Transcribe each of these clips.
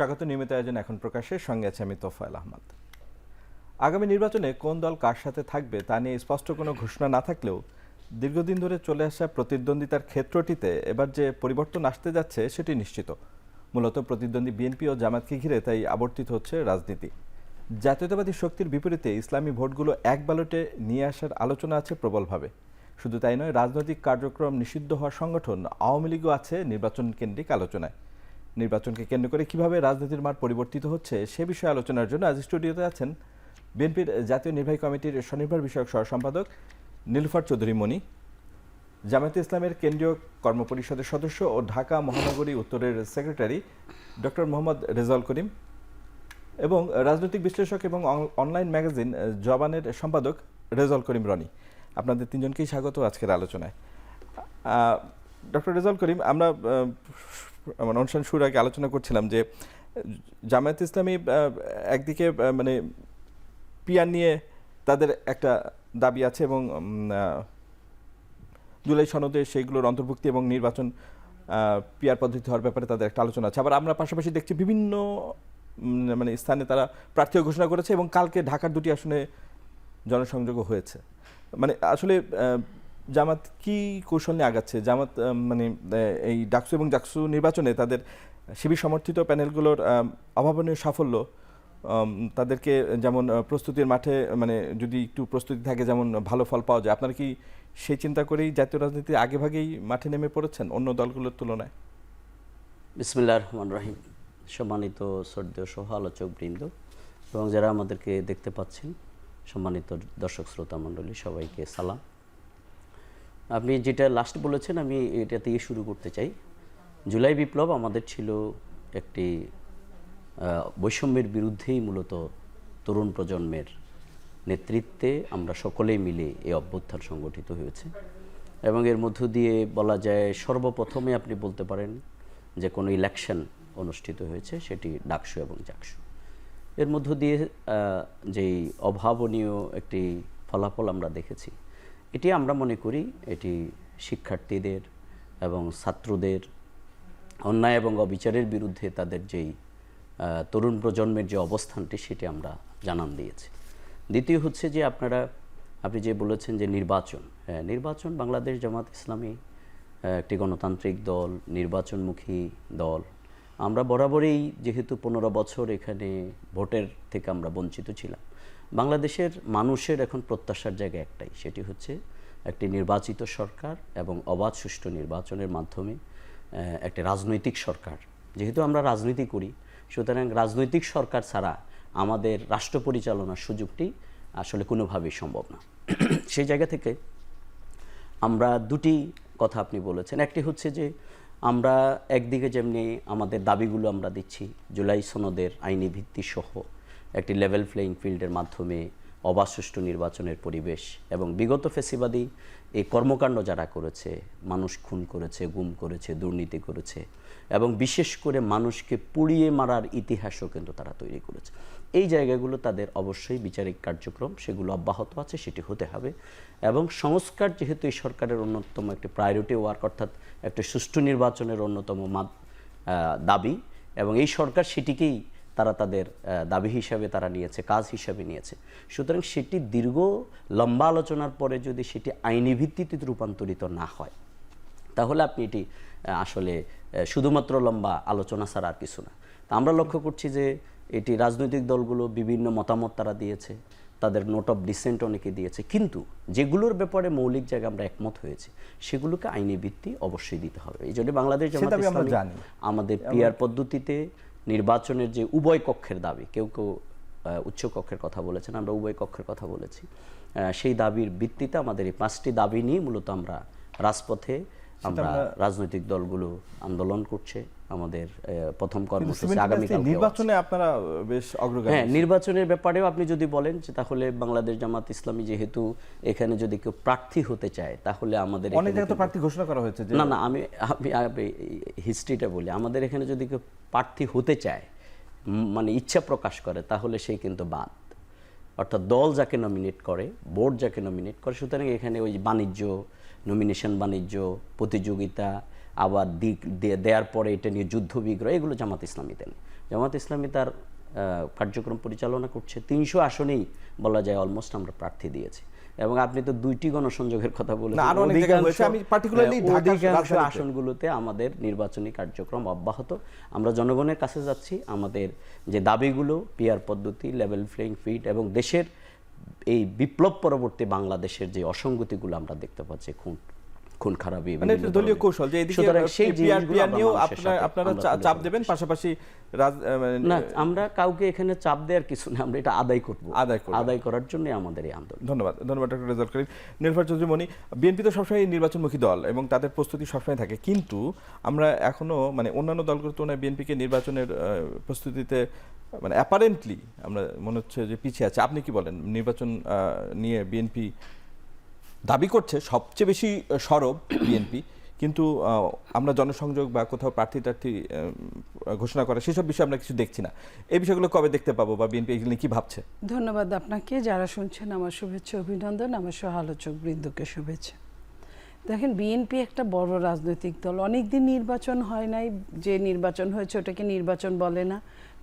স্বাগত নিয়মিত আয়োজন এখন প্রকাশের সঙ্গে আছে আমি তোফায়েল আহমদ। আগামী নির্বাচনে কোন দল কার সাথে থাকবে তা নিয়ে স্পষ্ট কোনো ঘোষণা না থাকলেও দীর্ঘদিন ধরে চলে আসা প্রতিদ্বন্দ্বিতার ক্ষেত্রটিতে এবার যে পরিবর্তন আসতে যাচ্ছে সেটি নিশ্চিত। মূলত প্রতিদ্বন্দ্বী বিএনপি ও জামাতকে ঘিরে তাই আবর্তিত হচ্ছে রাজনীতি। জাতীয়তাবাদী শক্তির বিপরীতে ইসলামী ভোটগুলো এক ব্যালটে নিয়ে আসার আলোচনা আছে প্রবলভাবে। শুধু তাই নয়, রাজনৈতিক কার্যক্রম নিষিদ্ধ হওয়া সংগঠন আওয়ামী লীগও আছে নির্বাচন কেন্দ্রিক আলোচনায়। নির্বাচনকে কেন্দ্র করে কিভাবে রাজনীতির মাঠ পরিবর্তিত হচ্ছে সে বিষয়ে আলোচনার জন্য আজ স্টুডিওতে আছেন বিএনপির জাতীয় নির্বাহী কমিটির স্বনির্ভর বিষয়ক সহ সম্পাদক নীলুফার চৌধুরী মনি, জামায়াতে ইসলামের কেন্দ্রীয় কর্মপরিষদের সদস্য ও ঢাকা মহানগরী উত্তরের সেক্রেটারি ডক্টর মোহাম্মদ রেজাউল করিম এবং রাজনৈতিক বিশ্লেষক এবং অনলাইন ম্যাগাজিন জবানের সম্পাদক রেজাউল করিম রনি। আপনাদের তিনজনকেই স্বাগত আজকের আলোচনায়। ডক্টর রেজাউল করিম, আমরা অনুষ্ঠান শুরুর আগে আলোচনা করছিলাম যে জামায়াত ইসলামী একদিকে মানে পিয়ার নিয়ে তাদের একটা দাবি আছে এবং জুলাই সনদে সেইগুলোর অন্তর্ভুক্তি এবং নির্বাচন পিয়ার পদ্ধতি হওয়ার ব্যাপারে তাদের একটা আলোচনা আছে। আবার আমরা পাশাপাশি দেখছি বিভিন্ন মানে স্থানে তারা প্রার্থীও ঘোষণা করেছে এবং কালকে ঢাকার দুটি আসনে জনসংযোগও হয়েছে। মানে আসলে জামাত কি কৌশল নিয়ে আগাচ্ছে? জামাত মানে এই ডাকসু এবং জাকসু নির্বাচনে তাদের শিবির সমর্থিত প্যানেলগুলোর অভাবনীয় সাফল্য তাদেরকে যেমন প্রস্তুতির মাঠে মানে যদি একটু প্রস্তুতি থাকে যেমন ভালো ফল পাওয়া যায়, আপনারা কি সেই চিন্তা করেই জাতীয় রাজনীতির আগেভাগেই মাঠে নেমে পড়েছেন অন্য দলগুলোর তুলনায়? বিসমিল্লাহির রহমানির রহিম। সম্মানিত শ্রদ্ধেয় সহ আলোচক বৃন্দ এবং যারা আমাদেরকে দেখতে পাচ্ছেন, সম্মানিত দর্শক শ্রোতা মণ্ডলী, সবাইকে সালাম। আপনি যেটা লাস্ট বলেছেন আমি এটা দিয়ে শুরু করতে চাই। জুলাই বিপ্লব আমাদের ছিল একটি বৈষম্যের বিরুদ্ধেই মূলত তরুণ প্রজন্মের নেতৃত্বে আমরা সকলেই মিলে এই অভ্যুত্থান সংগঠিত হয়েছে এবং এর মধ্য দিয়ে বলা যায় সর্বপ্রথমে আপনি বলতে পারেন যে কোনো ইলেকশন অনুষ্ঠিত হয়েছে, সেটি ডাকসু এবং জাকসু। এর মধ্য দিয়ে যেই অভাবনীয় একটি ফলাফল আমরা দেখেছি, এটি আমরা মনে করি এটি শিক্ষার্থীদের এবং ছাত্রদের অন্যায় এবং অবিচারের বিরুদ্ধে তাদের যেই তরুণ প্রজন্মের যে অবস্থানটি সেটি আমরা জানান দিয়েছি। দ্বিতীয় হচ্ছে যে আপনি যে বলেছেন যে নির্বাচন বাংলাদেশ জামাত ইসলামী একটি গণতান্ত্রিক দল, নির্বাচনমুখী দল। আমরা বরাবরই যেহেতু 15 বছর এখানে ভোটের থেকে আমরা বঞ্চিত ছিলাম, বাংলাদেশের মানুষের এখন প্রত্যাশার জায়গা একটাই, সেটি হচ্ছে একটি নির্বাচিত সরকার এবং অবাধ সুষ্ঠু নির্বাচনের মাধ্যমে একটি রাজনৈতিক সরকার। যেহেতু আমরা রাজনীতি করি, সুতরাং রাজনৈতিক সরকার ছাড়া আমাদের রাষ্ট্র পরিচালনার সুযোগটি আসলে কোনোভাবেই সম্ভব না। সেই জায়গা থেকে আমরা দুটি কথা আপনি বলেছেন। একটি হচ্ছে যে আমরা একদিকে যেমনি আমাদের দাবিগুলো আমরা দিচ্ছি, জুলাই সনদের আইনি ভিত্তি সহ একটি লেভেল প্লেইং ফিল্ডের মাধ্যমে অবাধ সুষ্ঠু নির্বাচনের পরিবেশ এবং বিগত ফ্যাসিবাদী এই কর্মকাণ্ড যারা করেছে, মানুষ খুন করেছে, গুম করেছে, দুর্নীতি করেছে এবং বিশেষ করে মানুষকে পুড়িয়ে মারার ইতিহাসও কিন্তু তারা তৈরি করেছে। এই জায়গাগুলো তাদের অবশ্যই বিচারিক কার্যক্রম সেগুলো অব্যাহত আছে, সেটি হতে হবে। এবং সংস্কার যেহেতু এই সরকারের অন্যতম একটি প্রায়োরিটি ওয়ার্ক, অর্থাৎ একটি সুষ্ঠু নির্বাচনের অন্যতম দাবি, এবং এই সরকার সেটিকেই তারা তাদের দাবি হিসাবে তারা নিয়েছে, কাজ হিসাবে নিয়েছে। সুতরাং সেটি দীর্ঘ লম্বা আলোচনার পরে যদি সেটি আইনি ভিত্তিতে রূপান্তরিত না হয়, তাহলে আপনি এটি আসলে শুধুমাত্র লম্বা আলোচনা ছাড়া আর কিছু না। তা আমরা লক্ষ্য করছি যে এটি রাজনৈতিক দলগুলো বিভিন্ন মতামত তারা দিয়েছে, তাদের নোট অফ ডিসেন্ট অনেকে দিয়েছে, কিন্তু যেগুলোর ব্যাপারে মৌলিক জায়গা আমরা একমত হয়েছে সেগুলোকে আইনি ভিত্তি অবশ্যই দিতে হবে। এই জন্য বাংলাদেশ জামাত ইসলামী আমাদের পিআর পদ্ধতিতে নির্বাচনের যে উভয় কক্ষের দাবি, কেউ কেউ উচ্চ কক্ষের কথা বলেছেন, আমরা উভয় কক্ষের কথা বলেছি, সেই দাবির ভিত্তিতে আমাদের এই 5টি দাবি নিয়ে মূলত আমরা রাজপথে আমরা রাজনৈতিক দলগুলো আন্দোলন করছে। আমাদের প্রথম কর্মসূচি আগামীকাল নির্বাচনে আপনারা বেশ অগ্রগামী। হ্যাঁ, নির্বাচনের ব্যাপারেও আপনি যদি বলেন যে তাহলে বাংলাদেশ জামাত ইসলামী যেহেতু এখানে যদি কেউ প্রার্থী হতে চায় তাহলে আমাদের অনেক জায়গায় তো প্রার্থী ঘোষণা করা হয়েছে। না, আমি হিস্ট্রিটা বলি। আমাদের এখানে যদি কেউ প্রার্থী হতে চায় মানে ইচ্ছা প্রকাশ করে তাহলে সেই কিন্তু বাদ, অর্থাৎ দল যাকে নমিনেট করে, বোর্ড যাকে নমিনেট করে। সুতরাং এখানে ওই বাণিজ্য, নমিনেশন বাণিজ্য, প্রতিযোগিতা, আবার দিক দেওয়ার পরে এটা নিয়ে যুদ্ধ বিগ্রহ, এগুলো জামাত ইসলামীতে নেই। জামাত ইসলামী তার কার্যক্রম পরিচালনা করছে 300 আসনেই বলা যায় অলমোস্ট আমরা প্রার্থী দিয়েছি। এবং আপনি তো 2টি গণসংযোগের কথা বলেছেন, আরো অনেক জায়গায় হয়েছে, আমি particularly ঢাকা অধিকাংশ রাজধানীতে। আসনগুলোতে আমাদের নির্বাচনী কার্যক্রম অব্যাহত। আমরা জনগণের কাছে যাচ্ছি, আমাদের যে দাবিগুলো পিয়ার পদ্ধতি, লেভেল প্লেইং ফিল্ড এবং দেশের এই বিপ্লব পরবর্তী বাংলাদেশের যে অসঙ্গতিগুলো আমরা দেখতে পাচ্ছি, খুন খারাপি, মানে এটা দলীয় কৌশল যে এদিকে পিআর নিয়েও আপনারা চাপ দেবেন, পাশাপাশি না আমরা কাউকে এখানে চাপ দেওয়ার কিছু না, আমরা এটা আদায় করার জন্য আমাদের এই আন্দোলন। ধন্যবাদ ডক্টর রেজাউল করিম। নীলুফার চৌধুরী মনি, বিএনপি তো সবসময় নির্বাচনমুখী দল এবং তাদের প্রস্তুতি সবসময় থাকে, কিন্তু আমরা এখনো মানে অন্যান্য দলগুলোর তুলনায় বিএনপিকে নির্বাচনের প্রস্তুতিতে মানে অ্যাপারেন্টলি আমরা মনে হচ্ছে যে পিছিয়ে আছে। আপনি কি বলেন, নির্বাচন নিয়ে বিএনপি দাবি করছে সবচেয়ে বেশি সরব বিএনপি, কিন্তু আমরা জনসংযোগ বা কোথাও প্রার্থী ঘোষণা করা সেসব বিষয়ে আমরা কিছু দেখছি না। এই বিষয়গুলো কবে দেখতে পাবো বা বিএনপি এগুলো কি ভাবছে? ধন্যবাদ আপনাকে, যারা শুনছেন আমার শুভেচ্ছা অভিনন্দন, আমার সহ আলোচক বৃন্দকে শুভেচ্ছা। দেখেন, বিএনপি একটা বড় রাজনৈতিক দল, অনেকদিন নির্বাচন হয় নাই, যে নির্বাচন হয়েছে ওটাকে নির্বাচন বলে না।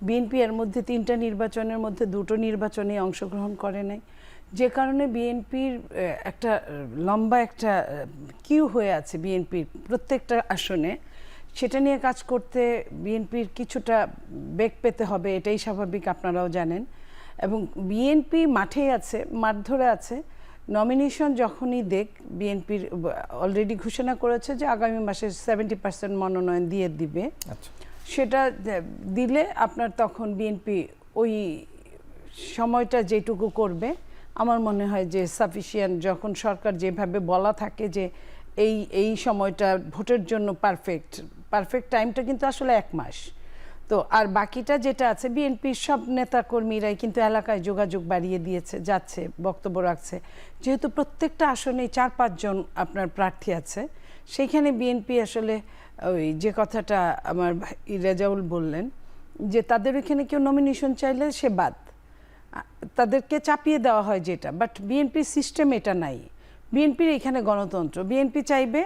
বিএনপি এর মধ্যে 3টা নির্বাচনের মধ্যে 2টো নির্বাচনে অংশগ্রহণ করে নাই, যে কারণে বিএনপির একটা লম্বা একটা কিউ হয়ে আছে বিএনপির প্রত্যেকটা আসনে। সেটা নিয়ে কাজ করতে বিএনপির কিছুটা বেগ পেতে হবে, এটাই স্বাভাবিক, আপনারাও জানেন। এবং বিএনপি মাঠেই আছে, মাঠ ধরে আছে। নমিনেশন যখনই বিএনপির অলরেডি ঘোষণা করেছে যে আগামী মাসে 70% মনোনয়ন দিয়ে দিবে। আচ্ছা, সেটা দিলে আপনার তখন বিএনপি ওই সময়টা যেটুকু করবে আমার মনে হয় যে সাফিসিয়েন্ট। যখন সরকার যেভাবে বলা থাকে যে এই সময়টা ভোটের জন্য পারফেক্ট টাইমটা কিন্তু আসলে 1 মাস। তো আর বাকিটা যেটা আছে, বিএনপির সব নেতাকর্মীরাই কিন্তু এলাকায় যোগাযোগ বাড়িয়ে দিয়েছে, যাচ্ছে, বক্তব্য রাখছে। যেহেতু প্রত্যেকটা আসনেই 4-5 জন আপনার প্রার্থী আছে, সেইখানে বিএনপি আসলে ওই যে কথাটা আমার রেজাউল বললেন যে তাদের এখানে কেউ নমিনেশন চাইলে সে বাদ, তাদেরকে চাপিয়ে দেওয়া হয় যেটা। বাট বিএনপির সিস্টেম এটা নাই। বিএনপির এখানে গণতন্ত্র, বিএনপি চাইবে,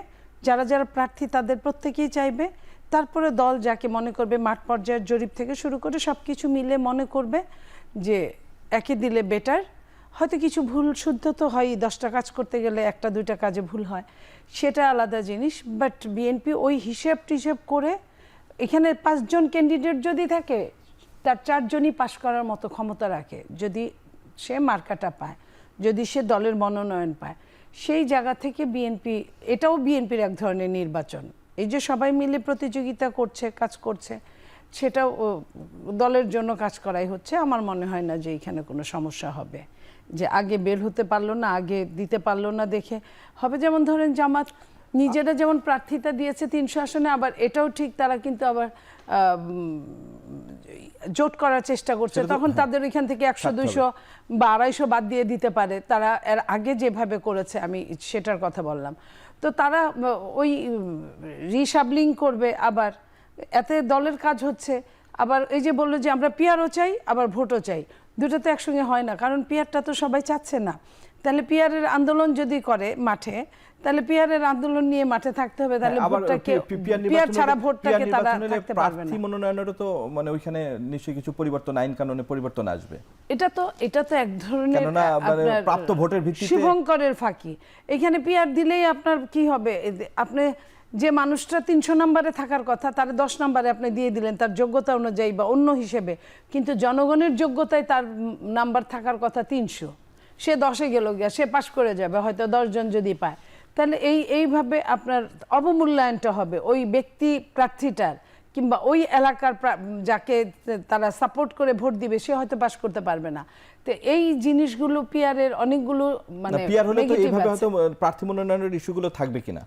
যারা প্রার্থী তাদের প্রত্যেকেই চাইবে, তারপরে দল যাকে মনে করবে, মাঠ পর্যায়ের জরিপ থেকে শুরু করে সব কিছু মিলে মনে করবে যে একে দিলে বেটার। হয়তো কিছু ভুল শুদ্ধ তো হয়, 10টা কাজ করতে গেলে 1-2টা কাজে ভুল হয়, সেটা আলাদা জিনিস। বাট বিএনপি ওই হিসেব টিসেব করে, এখানে 5 জন ক্যান্ডিডেট যদি থাকে তার 4 জনই পাশ করার মতো ক্ষমতা রাখে, যদি সে মার্কাটা পায়, যদি সে দলের মনোনয়ন পায়। সেই জায়গা থেকে বিএনপি, এটাও বিএনপির এক ধরনের নির্বাচন। এই যে সবাই মিলে প্রতিযোগিতা করছে, কাজ করছে, সেটাও দলের জন্য কাজ করাই হচ্ছে। আমার মনে হয় না যে এখানে কোনো সমস্যা হবে, যে আগে বের হতে পারলো না, আগে দিতে পারলো না দেখে হবে। যেমন ধরেন জামাত নিজেরা যেমন প্রার্থিতা দিয়েছে 300 আসনে, আবার এটাও ঠিক তারা কিন্তু আবার জোট করার চেষ্টা করছে, তখন তাদের এখান থেকে 100-200 বা 250 বাদ দিয়ে দিতে পারে। তারা এর আগে যেভাবে করেছে, আমি সেটার কথা বললাম। তো তারা ওই রিশাবলিং করবে, আবার এতে দলের কাজ হচ্ছে। আবার এই যে বললো যে আমরা পিআরও চাই, আবার ভোটও চাই, দুটো তো একসঙ্গে হয় না, কারণ পিআরটা তো সবাই চাচ্ছে না। তাহলে পিআরের আন্দোলন যদি করে মাঠে, তাহলে পিআরের আন্দোলন নিয়ে মাঠে থাকতে হবে, তাহলে ভোটটাকে পিআর ছাড়া ভোটটাকে তারা থাকতে পারবে না। মনোনয়নেরও তো মানে ওইখানে নিশ্চয়ই কিছু পরিবর্তন, আইন কানুনে পরিবর্তন আসবে। এটা তো এক ধরনের প্রাপ্ত ভোটের ভিত্তিতে শুভঙ্করের ফাঁকি। এখানে পিআর দিলেই আপনার কি হবে, আপনি যে মানুষটা 300 নম্বরে থাকার কথা তার 10 নম্বরে আপনি দিয়ে দিলেন তার যোগ্যতা অনুযায়ী বা অন্য হিসেবে, কিন্তু জনগণের যোগ্যতায় তার নাম্বার থাকার কথা 300, সে 10-এ গেল গিয়া, সে পাশ করে যাবে হয়তো 10 জন যদি পায়। তাহলে এইভাবে আপনার অবমূল্যায়নটা হবে ওই ব্যক্তি প্রার্থীটার, কিংবা ওই এলাকার যাকে তারা সাপোর্ট করে ভোট দিবে সে হয়তো পাশ করতে পারবে না। তো এই জিনিসগুলো পিআরের অনেকগুলো মানে পিআর হলে তো এইভাবে হয়তো প্রার্থী মনোনয়নের ইস্যুগুলো থাকবে কিনা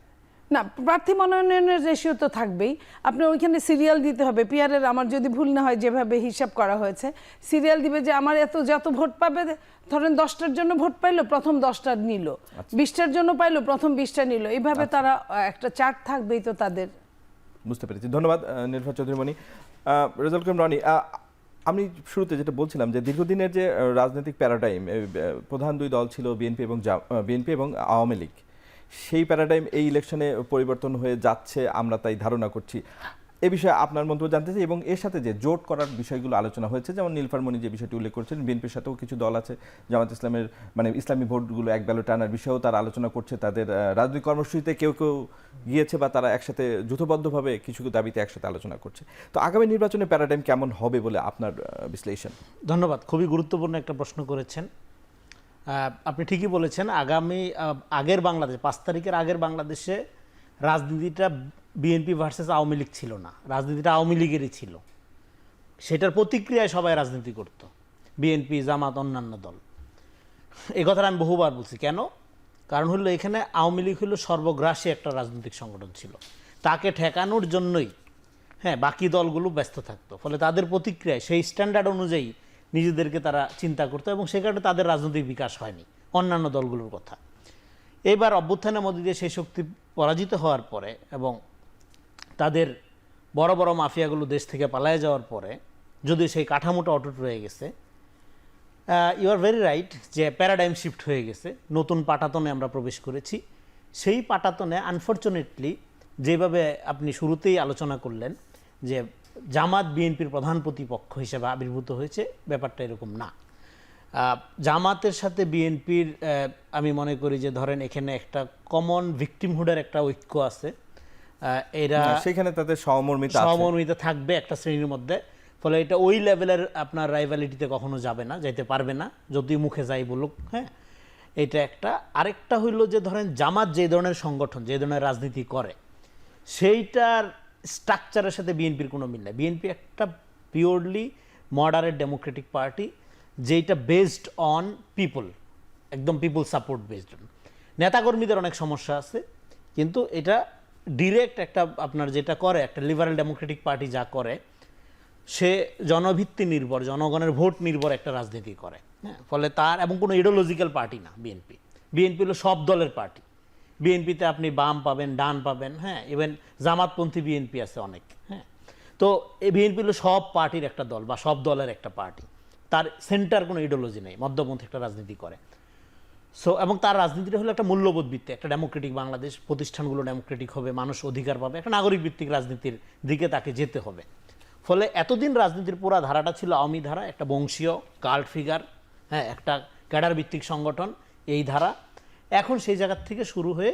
না, প্রার্থী মনোনয়নের রেশিও তো থাকবেই। আপনি ওইখানে সিরিয়াল দিতে হবে। পিআরের আমার যদি ভুল না হয় যেভাবে হিসাব করা হয়েছে, সিরিয়াল দিবে যে আমার যত ভোট পাবে, ধরেন 10টার জন্য ভোট পাইলো, প্রথম 10টা নিল, 20টার জন্য পাইলো, প্রথম 20টা নিল, এইভাবে তারা একটা চার্ট থাকবেই তো তাদের। বুঝতে পেরেছি, ধন্যবাদ নীলুফার চৌধুরী মনি। রেজাউল করিম রনি, আমি শুরুতে যেটা বলছিলাম যে দীর্ঘদিনের যে রাজনৈতিক প্যারাডাইম, প্রধান 2 দল ছিল বিএনপি এবং আওয়ামী লীগ, সেই প্যারাডাইম এই ইলেকশনে পরিবর্তন হয়ে যাচ্ছে আমরা তাই ধারণা করছি। এই বিষয়ে আপনার মন্তব্য জানতে চাই, এবং এর সাথে যে জোট করার বিষয়গুলো আলোচনা হয়েছে, যেমন নীলফার মনি যে বিষয়টি উল্লেখ করেছেন, বিএনপির সাথেও কিছু দল আছে, জামাত ইসলামের মানে ইসলামী ভোটগুলো এক ব্যালটে আনার বিষয়েও তারা আলোচনা করছে, তাদের রাজনৈতিক কর্মসূচিতে কেউ কেউ গিয়েছে বা তারা একসাথে যৌথবদ্ধভাবে কিছু দাবিতে একসাথে আলোচনা করছে। তো আগামী নির্বাচনের প্যারাডাইম কেমন হবে বলে আপনার বিশ্লেষণ? ধন্যবাদ, খুবই গুরুত্বপূর্ণ একটা প্রশ্ন করেছেন। আপনি ঠিকই বলেছেন, আগের বাংলাদেশ 5 তারিখের আগের বাংলাদেশে রাজনীতিটা বিএনপি ভার্সেস আওয়ামী লীগ ছিল না, রাজনীতিটা আওয়ামী লীগেরই ছিল। সেটার প্রতিক্রিয়ায় সবাই রাজনীতি করত, বিএনপি, জামাত, অন্যান্য দল। এই কথাটা আমি বহুবার বলছি। কেন? কারণ হলো এখানে আওয়ামী লীগ হলো সর্বগ্রাসী একটা রাজনৈতিক সংগঠন ছিল, তাকে ঠেকানোর জন্যই বাকি দলগুলো ব্যস্ত থাকতো। ফলে তাদের প্রতিক্রিয়ায় সেই স্ট্যান্ডার্ড অনুযায়ী নিজেদেরকে তারা চিন্তা করতো, এবং সে কারণে তাদের রাজনৈতিক বিকাশ হয়নি অন্যান্য দলগুলোর কথা। এবার অভ্যুত্থানের মধ্যে দিয়ে সেই শক্তি পরাজিত হওয়ার পরে এবং তাদের বড় বড় মাফিয়াগুলো দেশ থেকে পালায়ে যাওয়ার পরে যদি সেই কাঠামোটা অটুট রয়ে গেছে, ইউ আর ভেরি রাইট যে প্যারাডাইম শিফট হয়ে গেছে, নতুন পাটাতনে আমরা প্রবেশ করেছি। সেই পাটাতনে আনফর্চুনেটলি যেভাবে আপনি শুরুতেই আলোচনা করলেন যে জামাত বিএনপির প্রধান প্রতিপক্ষ হিসেবে আবির্ভূত হয়েছে, ব্যাপারটা এরকম না। জামাতের সাথে বিএনপির আমি মনে করি যে ধরেন এখানে একটা কমন ভিকটিমহুডের একটা ঐক্য আছে, এরা সেখানে তাদের সহমর্মিতা থাকবে একটা শ্রেণীর মধ্যে। ফলে এটা ওই লেভেলের আপনার রাইভালিটিতে কখনো যাবে না, যাইতে পারবে না, যদি মুখে যাই বলুক। এটা একটা। আরেকটা হইল যে ধরেন জামাত যে ধরনের সংগঠন, যে ধরনের রাজনীতি করে, সেইটার স্ট্রাকচারের সাথে বিএনপির কোনো মিল নেই। বিএনপি একটা পিওরলি মডারেট ডেমোক্রেটিক পার্টি, যেটা বেসড অন পিপল, একদম পিপল সাপোর্ট বেসড অন। নেতাকর্মীদের অনেক সমস্যা আছে, কিন্তু এটা ডিরেক্ট একটা আপনার যেটা করে একটা লিবারেল ডেমোক্রেটিক পার্টি যা করে, সে জনভিত্তি নির্ভর, জনগণের ভোট নির্ভর একটা রাজনীতি করে। ফলে তার এবং কোনো ইডিওলজিক্যাল পার্টি না বিএনপি। বিএনপি হলো সব দলের পার্টি। বিএনপিতে আপনি বাম পাবেন, ডান পাবেন, ইভেন জামাতপন্থী বিএনপি আছে অনেক। তো এই বিএনপি হলো সব পার্টির একটা দল বা সব দলের একটা পার্টি। তার সেন্টার কোনো ইডিওলজি নেই, মধ্যপন্থী একটা রাজনীতি করে। এবং তার রাজনীতিটা হলো একটা মূল্যবোধ ভিত্তিক, একটা ডেমোক্রেটিক বাংলাদেশ, প্রতিষ্ঠানগুলো ডেমোক্রেটিক হবে, মানুষ অধিকার পাবে, একটা নাগরিক ভিত্তিক রাজনীতির দিকে তাকে যেতে হবে। ফলে এতদিন রাজনীতির পুরা ধারাটা ছিল আওয়ামী ধারা, একটা বংশীয় কাল্ট ফিগার, একটা ক্যাডার ভিত্তিক সংগঠন, এই ধারা। এখন সেই জায়গার থেকে শুরু হয়ে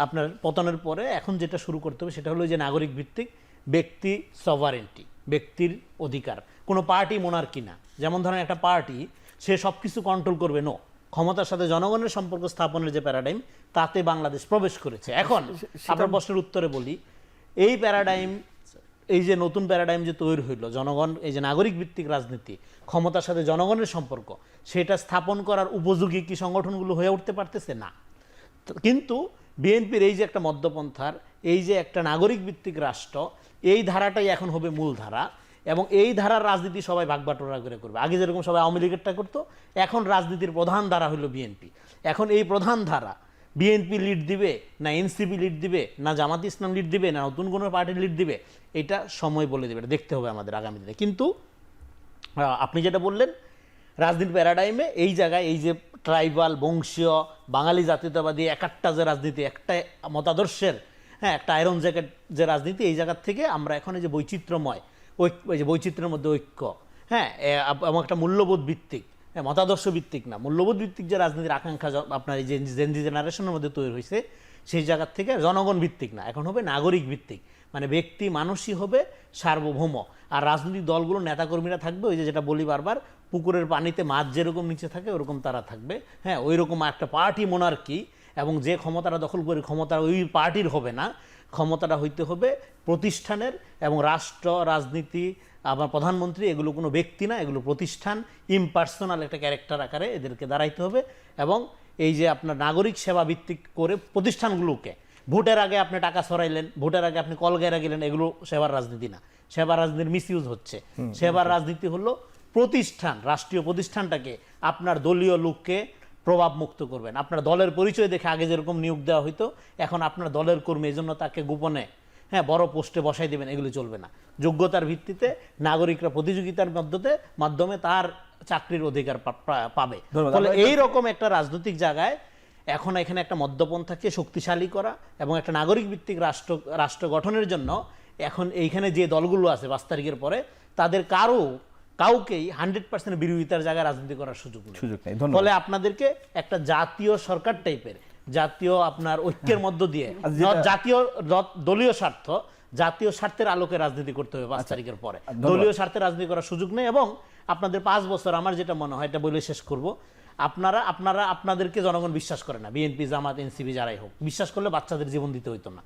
আপনার পতনের পরে এখন যেটা শুরু করতে হবে সেটা হলো যে নাগরিক ভিত্তিক ব্যক্তি সভারেন্টি, ব্যক্তির অধিকার, কোনো পার্টি মোনার্কি না। যেমন ধরেন একটা পার্টি সে সব কিছু কন্ট্রোল করবে, নো, ক্ষমতার সাথে জনগণের সম্পর্ক স্থাপনের যে প্যারাডাইম, তাতে বাংলাদেশ প্রবেশ করেছে। এখন আপনার প্রশ্নের উত্তরে বলি, এই প্যারাডাইম, এই যে নতুন প্যারাডাইম যে তৈরি হইল, জনগণ, এই যে নাগরিক ভিত্তিক রাজনীতি, ক্ষমতার সাথে জনগণের সম্পর্ক, সেটা স্থাপন করার উপযোগী কি সংগঠনগুলো হয়ে উঠতে পারতেছে না। কিন্তু বিএনপির এই যে একটা মধ্যপন্থার, এই যে একটা নাগরিক ভিত্তিক রাষ্ট্র, এই ধারাটাই এখন হবে মূল ধারা, এবং এই ধারার রাজনীতি সবাই ভাগবাটোয়ারা করে করবে। আগে যেরকম সবাই আওয়ামী লীগেরটা করতো, এখন রাজনীতির প্রধান ধারা হলো বিএনপি। এখন এই প্রধান ধারা বিএনপি লিড দিবে না এনসিপি লিড দিবে না জামাত ইসলাম লিড দিবে না নতুন কোনো পার্টি লিড দিবে, এটা সময় বলে দেবে, এটা দেখতে হবে আমাদের আগামী দিনে। কিন্তু আপনি যেটা বললেন রাজনীতি প্যারাডাইমে এই জায়গায় এই যে ট্রাইবাল, বংশীয়, বাঙালি জাতীয়তাবাদী একটা যে রাজনীতি, একটা মতাদর্শের একটা আয়রন জ্যাকেট যে রাজনীতি, এই জায়গার থেকে আমরা এখন এই যে বৈচিত্র্যময় ঐক্য, এই যে বৈচিত্র্যের মধ্যে ঐক্য, এবং একটা মূল্যবোধ ভিত্তিক, মতাদর্শ ভিত্তিক না, মূল্যবোধ ভিত্তিক যে রাজনীতির আকাঙ্ক্ষা আপনার এই যে জেনজি জেনারেশনের মধ্যে তৈরি হয়েছে, সেই জায়গার থেকে জনগণ ভিত্তিক না, এখন হবে নাগরিক ভিত্তিক, মানে ব্যক্তি মানুষই হবে সার্বভৌম। আর রাজনৈতিক দলগুলো নেতাকর্মীরা থাকবে ওই যে যেটা বলি বারবার, পুকুরের পানিতে মাছ যেরকম নিচে থাকে ওরকম তারা থাকবে। ওই রকম একটা পার্টি মোনার্কি, এবং যে ক্ষমতাটা দখল করে ক্ষমতা ওই পার্টির হবে না, ক্ষমতাটা হইতে হবে প্রতিষ্ঠানের, এবং রাষ্ট্র, রাজনীতি, আবার প্রধানমন্ত্রী, এগুলো কোনো ব্যক্তি না, এগুলো প্রতিষ্ঠান, ইমপার্সোনাল একটা ক্যারেক্টার আকারে এদেরকে দাঁড়াইতে হবে। এবং এই যে আপনার নাগরিক সেবা ভিত্তিক করে প্রতিষ্ঠানগুলোকে, ভোটের আগে আপনি টাকা সরাইলেন, ভোটের আগে আপনি কল গেরা গেলেন, এগুলো সেবার রাজনীতি না, সেবার রাজনীতির মিসইউজ হচ্ছে। সেবার রাজনীতি হলো প্রতিষ্ঠান, রাষ্ট্রীয় প্রতিষ্ঠানটাকে আপনার দলীয় লোককে প্রভাব মুক্ত করবেন। আপনার দলের পরিচয় দেখে আগে যেরকম নিয়োগ দেওয়া হইতো, এখন আপনার দলের কর্মী, এই জন্য তাকে গোপনে বড় পোস্টে বসাই দেবেন, এগুলো চলবে না। যোগ্যতার ভিত্তিতে নাগরিকরা প্রতিযোগিতার মাধ্যমে তার চাকরির অধিকার পাবে। ফলে এইরকম একটা রাজনৈতিক জায়গায় এখন এখানে একটা মধ্যপন্থাকে শক্তিশালী করা এবং একটা নাগরিক ভিত্তিক রাষ্ট্র গঠনের জন্য এখন এইখানে যে দলগুলো আছে 5 তারিখের পরে তাদের কাউকেই 100% বিরোধিতার জায়গায় রাজনীতি করার সুযোগ নেই। ধন্যবাদ। ফলে আপনাদেরকে একটা জাতীয় সরকার টাইপের জাতীয় আপনার ঐক্যের মধ্য দিয়ে জাতীয় দলীয় জাতীয় স্বার্থের আলোকে রাজনীতি করতে হবে 5 তারিখের পরে। দলীয় স্বার্থে রাজনীতি করার সুযোগ নেই এবং আপনাদের 5 বছর আমার যেটা মনে হয় এটা বলে শেষ করব, আপনাদেরকে জনগণ বিশ্বাস করে না। বিএনপি, জামাত, এনসিপি যারাই হোক, বিশ্বাস করলে বাচ্চাদের জীবন দিতে হইতো না।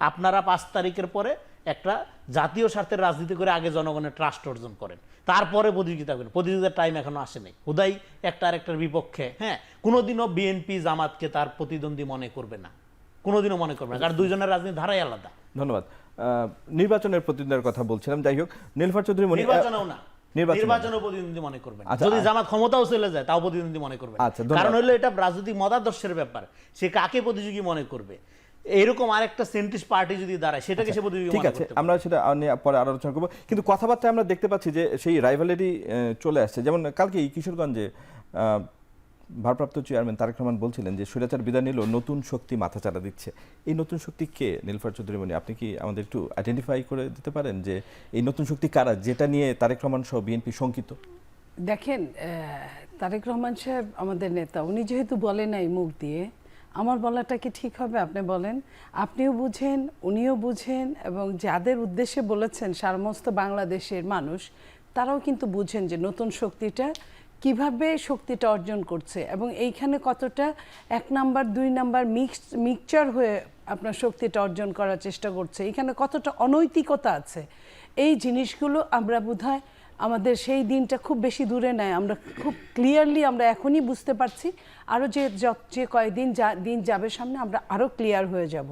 আপনারা 5 তারিখের পরে একটা জাতীয় স্বার্থের রাজনীতি করে আগে জনগণের ট্রাস্ট অর্জন করেন, তারপরে প্রতিযোগিতা করেন। প্রতিযোগিতার টাইম এখনো আসেনি। হুদাই একটা আরেকটার বিপক্ষে কোনোদিনও বিএনপি জামাতকে তার প্রতিদ্বন্দ্বী মনে করবে না, কোনোদিনও মনে করবে না, কারণ দুইজনের রাজনীতি ধারাই আলাদা। ধন্যবাদ। নির্বাচনের প্রতিদ্বন্দ্বিতার কথা বলছিলাম, যাই হোক নীলুফার চৌধুরী মনি নির্বাচনেও না, নির্বাচনও প্রতিদ্বন্দ্বী মনে করবে না। যদি জামাত ক্ষমতাও চলে যায় তাও প্রতিদ্বন্দ্বী মনে করবে না। কারণ হলো এটা রাজনৈতিক মতাদর্শের ব্যাপার, সে কাকে প্রতিযোগী মনে করবে। এরকম আরেকটা সেন্ট্রিস্ট পার্টি যদি দাঁড়ায় সেটাকে সে প্রতিযোগী ঠিক আছে, আমরা সেটা নিয়ে পরে আলোচনা করবো। কিন্তু কথাবার্তায় আমরা দেখতে পাচ্ছি যে সেই রাইভালেরি চলে আসছে। যেমন কালকে কিশোরগঞ্জে ভারপ্রাপ্ত চেয়ারম্যান তারেক রহমান বলছিলেন যে স্বৈরাচার বিদায় নিল নতুন শক্তি মাথাচাড়া দিচ্ছে। এই নতুন শক্তি কে? নীলুফার চৌধুরী মনি, আপনি কি আমাদের একটু আইডেন্টিফাই করে দিতে পারেন যে এই নতুন শক্তি কারা, যেটা নিয়ে তারেক রহমান সহ বিএনপি শঙ্কিত? দেখেন, তারেক রহমান সাহেব আমাদের নেতা, উনি যেহেতু বলে নাই মুখ দিয়ে, আমার বলাটা কি ঠিক হবে? আপনি বলেন। আপনিও বুঝেন, উনিও বুঝেন, এবং যাদের উদ্দেশ্যে বলেছেন সমস্ত বাংলাদেশের মানুষ, তারাও কিন্তু বুঝেন যে নতুন শক্তিটা কিভাবে শক্তিটা অর্জন করছে এবং এইখানে কতটা 1 নাম্বার 2 নাম্বার মিক্সচার হয়ে আপনার শক্তিটা অর্জন করার চেষ্টা করছে, এখানে কতটা অনৈতিকতা আছে। এই জিনিসগুলো আমরা বোধহয় আমাদের সেই দিনটা খুব বেশি দূরে নেয়, আমরা খুব ক্লিয়ারলি আমরা এখনই বুঝতে পারছি। আরও যে কয়েকদিন দিন যাবে সামনে আমরা আরও ক্লিয়ার হয়ে যাব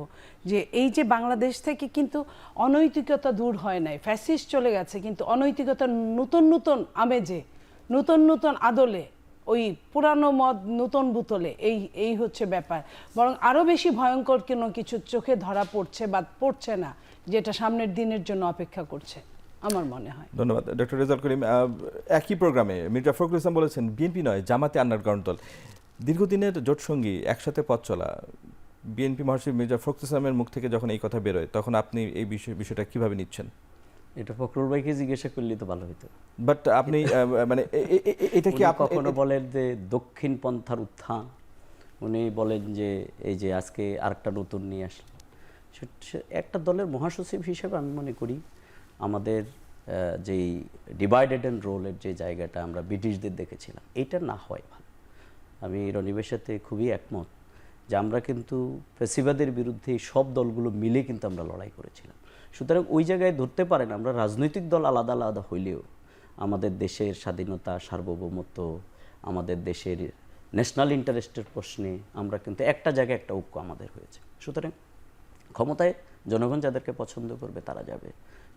যে এই যে বাংলাদেশ থেকে কিন্তু অনৈতিকতা দূর হয় নাই, ফ্যাসিস্ট চলে গেছে, কিন্তু অনৈতিকতা নতুন নতুন আমেজে, নতুন নতুন আদলে, ওই পুরানো মদ নতুন বোতলে, এই হচ্ছে ব্যাপার। বরং আরও বেশি ভয়ঙ্কর কোনো কিছু চোখে ধরা পড়ছে বা পড়ছে না, যেটা সামনের দিনের জন্য অপেক্ষা করছে আমার মনে হয়। ধন্যবাদ ডক্টর রেজাউল করিম। একই প্রোগ্রামে মির্জা ফখরুল ইসলাম বলেছেন বিএনপি নয় জামাতে আন্ডারগ্রাউন্ড দল। দীর্ঘদিনের জোটসঙ্গী, একসাথে পথ চলা বিএনপি মহাসচিব মির্জা ফখরুল ইসলামের মুখ থেকে যখন এই কথা বেরোয় তখন আপনি এই বিষয়টা কিভাবে নিচ্ছেন? এটা ফখরুল ভাইকে জিজ্ঞাসা করলে তো ভালো হতো। বাট আপনি মানে এটা কি কখনো বলেন যে দক্ষিণ পন্থার উত্থান, উনি বলেন যে এই যে আজকে আরেকটা নতুন নিয়ে আসলো। একটা দলের মহাসচিব হিসেবে আমি মনে করি আমাদের যেই ডিভাইডেড অ্যান্ড রোলের যে জায়গাটা আমরা ব্রিটিশদের দেখেছিলাম, এইটা না হয় ভালো। আমি রনিবের সাথে খুবই একমত যে আমরা কিন্তু ফ্যাসিবাদের বিরুদ্ধে সব দলগুলো মিলে কিন্তু আমরা লড়াই করেছিলাম। সুতরাং ওই জায়গায় ধরতে পারেন আমরা রাজনৈতিক দল আলাদা আলাদা হইলেও আমাদের দেশের স্বাধীনতা, সার্বভৌমত্ব, আমাদের দেশের ন্যাশনাল ইন্টারেস্টের প্রশ্নে আমরা কিন্তু একটা জায়গায় একটা ঐক্য আমাদের হয়েছে। সুতরাং ক্ষমতায় জনগণ যাদেরকে পছন্দ করবে তারা যাবে।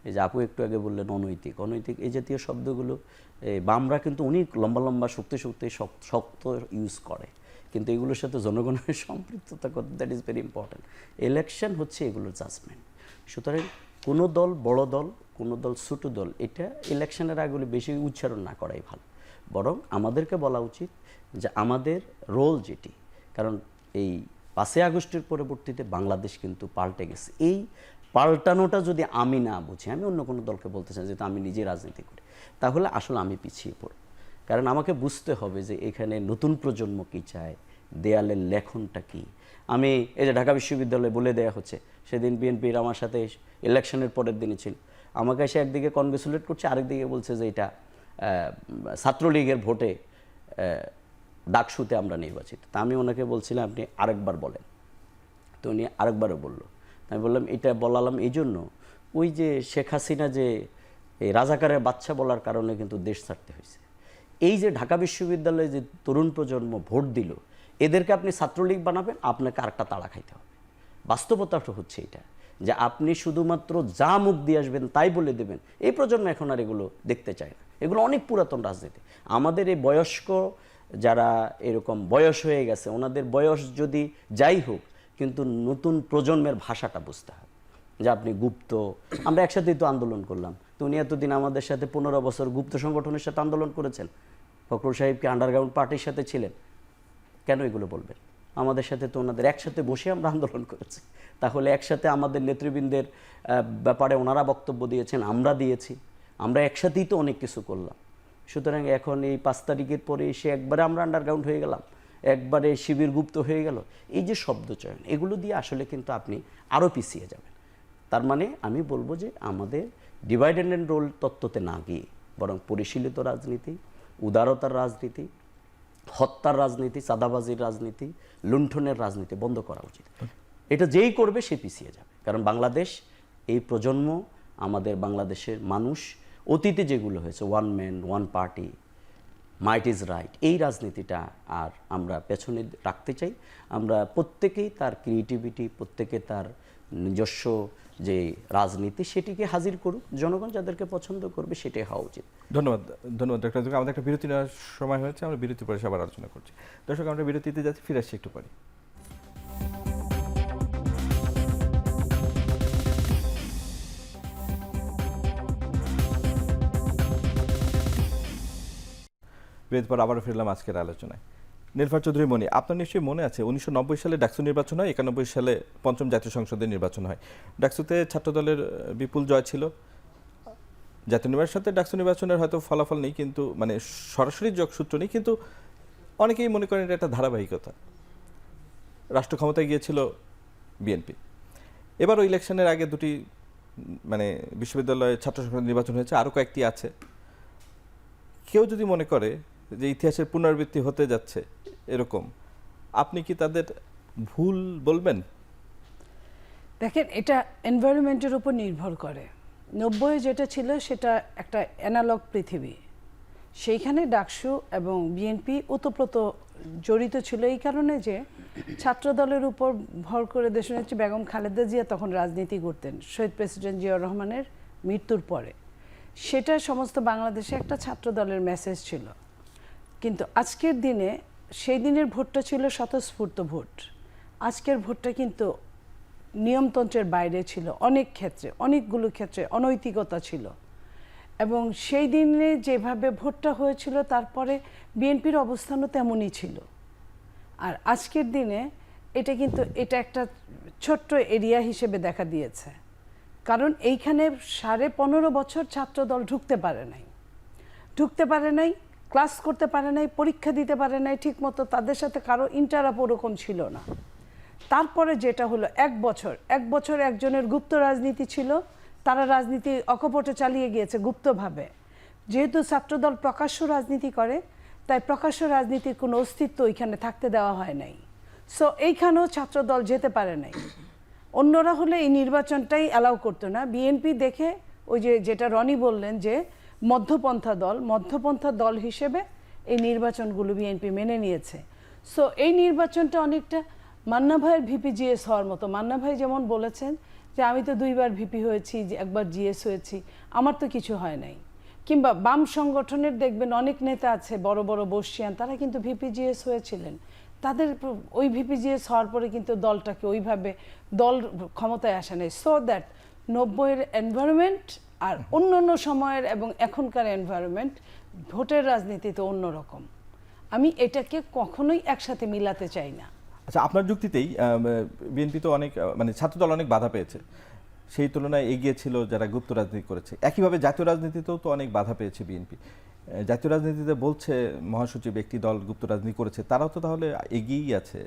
এই যে আপু একটু আগে বললেন অনৈতিক এই জাতীয় শব্দগুলো বামরা কিন্তু অনেক লম্বা লম্বা শক্ত ইউজ করে, কিন্তু এগুলোর সাথে জনগণের সম্পৃক্ততা করতে, that is very important. Election হচ্ছে এগুলোর জাজমেন্ট। সুতরাং কোনো দল বড় দল, কোনো দল ছোট দল, এটা ইলেকশনের আগে বেশি উচ্চারণ না করাই ভালো। বরং আমাদেরকে বলা উচিত যে আমাদের রোল যেটি, কারণ এই 5 আগস্টের পরবর্তীতে বাংলাদেশ কিন্তু পাল্টে গেছে। এই পাল্টানোটা যদি আমি না বুঝি, আমি অন্য কোনো দলকে বলতে চাই যেহেতু আমি নিজে রাজনীতি করি, তাহলে আসলে আমি পিছিয়ে পড়ব। কারণ আমাকে বুঝতে হবে যে এখানে নতুন প্রজন্ম কী চায়, দেয়ালের লেখনটা কী। আমি এই যে ঢাকা বিশ্ববিদ্যালয়ে বলে দেওয়া হচ্ছে, সেদিন বিএনপির আমার সাথে ইলেকশনের পরের দিনই ছিল, আমাকে এসে একদিকে কনগ্রেচুলেট করছে, আরেকদিকে বলছে যে এটা ছাত্রলীগের ভোটে ডাকসুতে আমরা নির্বাচিত। তা আমি ওনাকে বলছিলাম আপনি আরেকবার বলেন, তো উনি আরেকবারও বললো। আমি বললাম এটা বলালাম এই জন্য, ওই যে শেখ হাসিনা যে এই রাজাকারের বাচ্চা বলার কারণে কিন্তু দেশ ছাড়তে হয়েছে। এই যে ঢাকা বিশ্ববিদ্যালয়ে যে তরুণ প্রজন্ম ভোট দিল, এদেরকে আপনি ছাত্রলীগ বানাবেন, আপনাকে আরেকটা তাড়া খাইতে হবে। বাস্তবতাটা হচ্ছে এটা যে আপনি শুধুমাত্র যা মুখ দিয়ে আসবেন তাই বলে দেবেন, এই প্রজন্ম এখন আর এগুলো দেখতে চায় না। এগুলো অনেক পুরাতন রাজনীতি। আমাদের এই বয়স্ক যারা এরকম বয়স হয়ে গেছে, ওনাদের বয়স যদি যাই হোক, কিন্তু নতুন প্রজন্মের ভাষাটা বুঝতে হবে যে আপনি গুপ্ত। আমরা একসাথেই তো আন্দোলন করলাম, তো উনি এতদিন আমাদের সাথে 15 বছর গুপ্ত সংগঠনের সাথে আন্দোলন করেছেন। ফখরুল সাহেব কি আন্ডারগ্রাউন্ড পার্টির সাথে ছিলেন? কেন এগুলো বলবেন? আমাদের সাথে তো ওনাদের একসাথে বসে আমরা আন্দোলন করেছি, তাহলে একসাথে আমাদের নেতৃবৃন্দের ব্যাপারে ওনারা বক্তব্য দিয়েছেন, আমরা দিয়েছি, আমরা একসাথেই তো অনেক কিছু করলাম। সুতরাং এখন এই 5 তারিখের পরে এসে একবারে আমরা আন্ডারগ্রাউন্ড হয়ে গেলাম, একবারে শিবির গুপ্ত হয়ে গেল, এই যে শব্দচয়ন, এগুলো দিয়ে আসলে কিন্তু আপনি আরও পিছিয়ে যাবেন। তার মানে আমি বলবো যে আমাদের ডিভাইড অ্যান্ড রোল তত্ত্বতে না গিয়ে বরং পরিশীলিত রাজনীতি, উদারতার রাজনীতি, হত্যার রাজনীতি, চাঁদাবাজির রাজনীতি, লুণ্ঠনের রাজনীতি বন্ধ করা উচিত। এটা যেই করবে সে পিছিয়ে যাবে। কারণ বাংলাদেশ, এই প্রজন্ম, আমাদের বাংলাদেশের মানুষ অতীতে যেগুলো হয়েছে, one man one party, might is right, এই রাজনীতিটা আর আমরা পেছনে রাখতে চাই। আমরা প্রত্যেকেই তার ক্রিয়েটিভিটি, প্রত্যেকে তার নিজস্ব যে রাজনীতি সেটিকে হাজির করুক, জনগণ যাদেরকে পছন্দ করবে সেটাই হওয়া উচিত। ধন্যবাদ ডক্টর আজম। আমাদের একটা বিরতি নেওয়ার সময় হয়েছে, আমরা বিরতি পরে সবার আলোচনা করছি। দর্শক, আমরা বিরতিতে যাচ্ছি, ফিরে আসছি একটু পরে। বিরতির পর আবারও ফিরলাম আজকের আলোচনায়। নীলফার চৌধুরী মনি, আপনার নিশ্চয়ই মনে আছে 1990 সালে ডাকসু নির্বাচন হয়, 91 সালে পঞ্চম জাতীয় সংসদের নির্বাচন হয়। ডাকসুতে ছাত্রদলের বিপুল জয় ছিল। জাতীয় নির্বাচনের সাথে ডাকসু নির্বাচনের হয়তো ফলাফল নেই, কিন্তু মানে সরাসরি যোগসূত্র নেই, কিন্তু অনেকেই মনে করেন এটা একটা ধারাবাহিকতা। রাষ্ট্র ক্ষমতায় গিয়েছিল বিএনপি। এবারও ইলেকশনের আগে দুটি মানে বিশ্ববিদ্যালয়ে ছাত্র সংসদ নির্বাচন হয়েছে, আরও কয়েকটি আছে। কেউ যদি মনে করে যে ইতিহাসের পুনরাবৃত্তি হতে যাচ্ছে এরকম, আপনি কি তাদের ভুল বলবেন? দেখেন, এটা এনভায়রনমেন্টের উপর নির্ভর করে। 90 যেটা ছিল সেটা একটা অ্যানালগ পৃথিবী, সেইখানে ডাকসু এবং বিএনপি ওতপ্রোত জড়িত ছিল এই কারণে যে ছাত্রদলের উপর ভর করে দেশনেত্রী বেগম খালেদা জিয়া তখন রাজনীতি করতেন শহীদ প্রেসিডেন্ট জিয়াউর রহমানের মৃত্যুর পরে। সেটা সমস্ত বাংলাদেশে একটা ছাত্রদলের মেসেজ ছিল। কিন্তু আজকের দিনে সেই দিনের ভোটটা ছিল স্বতঃস্ফূর্ত ভোট, আজকের ভোটটা কিন্তু নিয়মতন্ত্রের বাইরে ছিল। অনেক ক্ষেত্রে, অনেকগুলো ক্ষেত্রে অনৈতিকতা ছিল, এবং সেই দিনে যেভাবে ভোটটা হয়েছিল তারপরে বিএনপির অবস্থানও তেমনই ছিল। আর আজকের দিনে এটা একটা ছোট্ট এরিয়া হিসেবে দেখা দিয়েছে, কারণ এইখানে 15.5 বছর ছাত্রদল ঢুকতে পারে নাই, ক্লাস করতে পারে নাই, পরীক্ষা দিতে পারে নাই ঠিকমতো, তাদের সাথে কারো ইন্টারাপ ওরকম ছিল না। তারপরে যেটা হলো 1 বছর একজনের গুপ্ত রাজনীতি ছিল, তারা রাজনীতি অকপটে চালিয়ে গিয়েছে গুপ্তভাবে। যেহেতু ছাত্রদল প্রকাশ্য রাজনীতি করে, তাই প্রকাশ্য রাজনীতির কোনো অস্তিত্ব ওইখানে থাকতে দেওয়া হয় নাই। সো এইখানেও ছাত্রদল যেতে পারে নাই। অন্যরা হলে এই নির্বাচনটাই অ্যালাউ করতো না। বিএনপি দেখে ওই যেটা রনি বললেন যে মধ্যপন্থা দল হিসেবে এই নির্বাচনগুলো বিএনপি মেনে নিয়েছে। সো এই নির্বাচনটা অনেকটা মান্না ভাইয়ের ভিপিজিএস হওয়ার মতো। মান্না ভাই যেমন বলেছেন যে আমি তো 2বার ভিপি হয়েছি, একবার জিএস হয়েছি, আমার তো কিছু হয় নাই। কিংবা বাম সংগঠনের দেখবেন অনেক নেতা আছে বড় বড় বর্ষিয়ান, তারা কিন্তু ভিপিজিএস হয়েছিলেন। তাদের ওই ভিপিজিএস হওয়ার পরে কিন্তু দলটাকে ওইভাবে দল ক্ষমতায় আসে নাই। সো দ্যাট 90-এর এনভায়রনমেন্ট আর অন্য সময়ের এবং এখনকার এনভায়রনমেন্ট, ভোটের রাজনীতি তো অন্যরকম। আমি এটাকে কখনোই একসাথে মিলাতে চাই না। আচ্ছা, আপনার যুক্তিতেই বিএনপি তো অনেক মানে ছাত্রদল অনেক বাধা পেয়েছে, সেই তুলনায় এগিয়ে ছিল যারা গুপ্ত রাজনীতি করেছে। একইভাবে জাতীয় রাজনীতিতেও তো অনেক বাধা পেয়েছে বিএনপি। জাতীয় রাজনীতিতে বলছে মহাসচিব একটি দল গুপ্ত রাজনীতি করেছে, তারাও তো তাহলে এগিয়েই আছে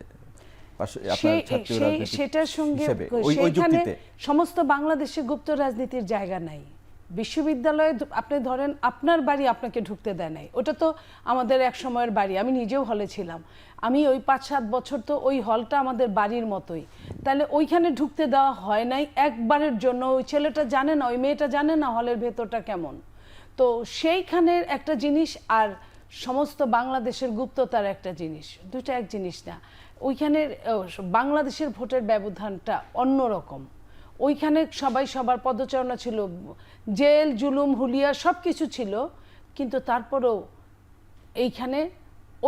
সেটার সঙ্গে। সেইখানে সমস্ত বাংলাদেশে গুপ্ত রাজনীতির জায়গা নাই। বিশ্ববিদ্যালয়ে আপনি ধরেন আপনার বাড়ি আপনাকে ঢুকতে দেয় নাই, ওটা তো আমাদের এক সময়ের বাড়ি। আমি নিজেও হলে ছিলাম, আমি ওই 5-7 বছর তো ওই হলটা আমাদের বাড়ির মতোই। তাহলে ওইখানে ঢুকতে দেওয়া হয় নাই একবারের জন্য। ওই ছেলেটা জানে না, ওই মেয়েটা জানে না হলের ভেতরটা কেমন। তো সেইখানের একটা জিনিস আর সমস্ত বাংলাদেশের গুপ্ততার একটা জিনিস, দুটো এক জিনিস না। ওইখানের বাংলাদেশের ভোটের ব্যবধানটা অন্যরকম। ওইখানে সবাই সবার পদচারণা ছিল, জেল জুলুম হুলিয়া সব কিছু ছিল, কিন্তু তারপরেও এইখানে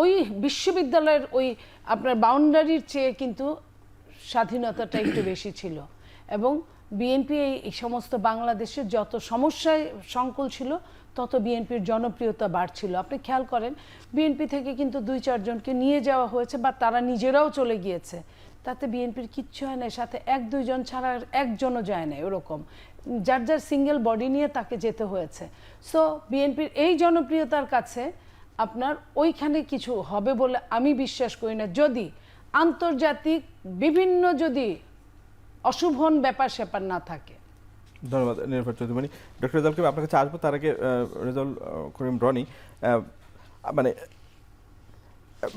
ওই বিশ্ববিদ্যালয়ের ওই আপনার বাউন্ডারির চেয়ে কিন্তু স্বাধীনতাটা একটু বেশি ছিল। এবং বিএনপি এই সমস্ত বাংলাদেশের যত সমস্যায় সংকুল ছিল তত বিএনপির জনপ্রিয়তা বাড়ছিল। আপনি খেয়াল করেন বিএনপি থেকে কিন্তু 2-4 জনকে নিয়ে যাওয়া হয়েছে বা তারা নিজেরাও চলে গিয়েছে, তাতে বিএনপির কিচ্ছু হয় না, সাথে 1-2 জন ছাড়া আর একজনও যায় না, এরকম যার যার সিঙ্গেল বডি নিয়ে তাকে যেতে হয়েছে। সো বিএনপির এই জনপ্রিয়তার কাছে আপনার ওইখানে কিছু হবে বলে আমি বিশ্বাস করি না, যদি আন্তর্জাতিক বিভিন্ন যদি অশুভন ব্যাপার স্যাপার না থাকে। ধন্যবাদ নির্ভর চৌধুরী। ডক্টর রেজাউল করিম, আপনার কাছে আসবো, তার আগে রেজাউল করিম রনি, মানে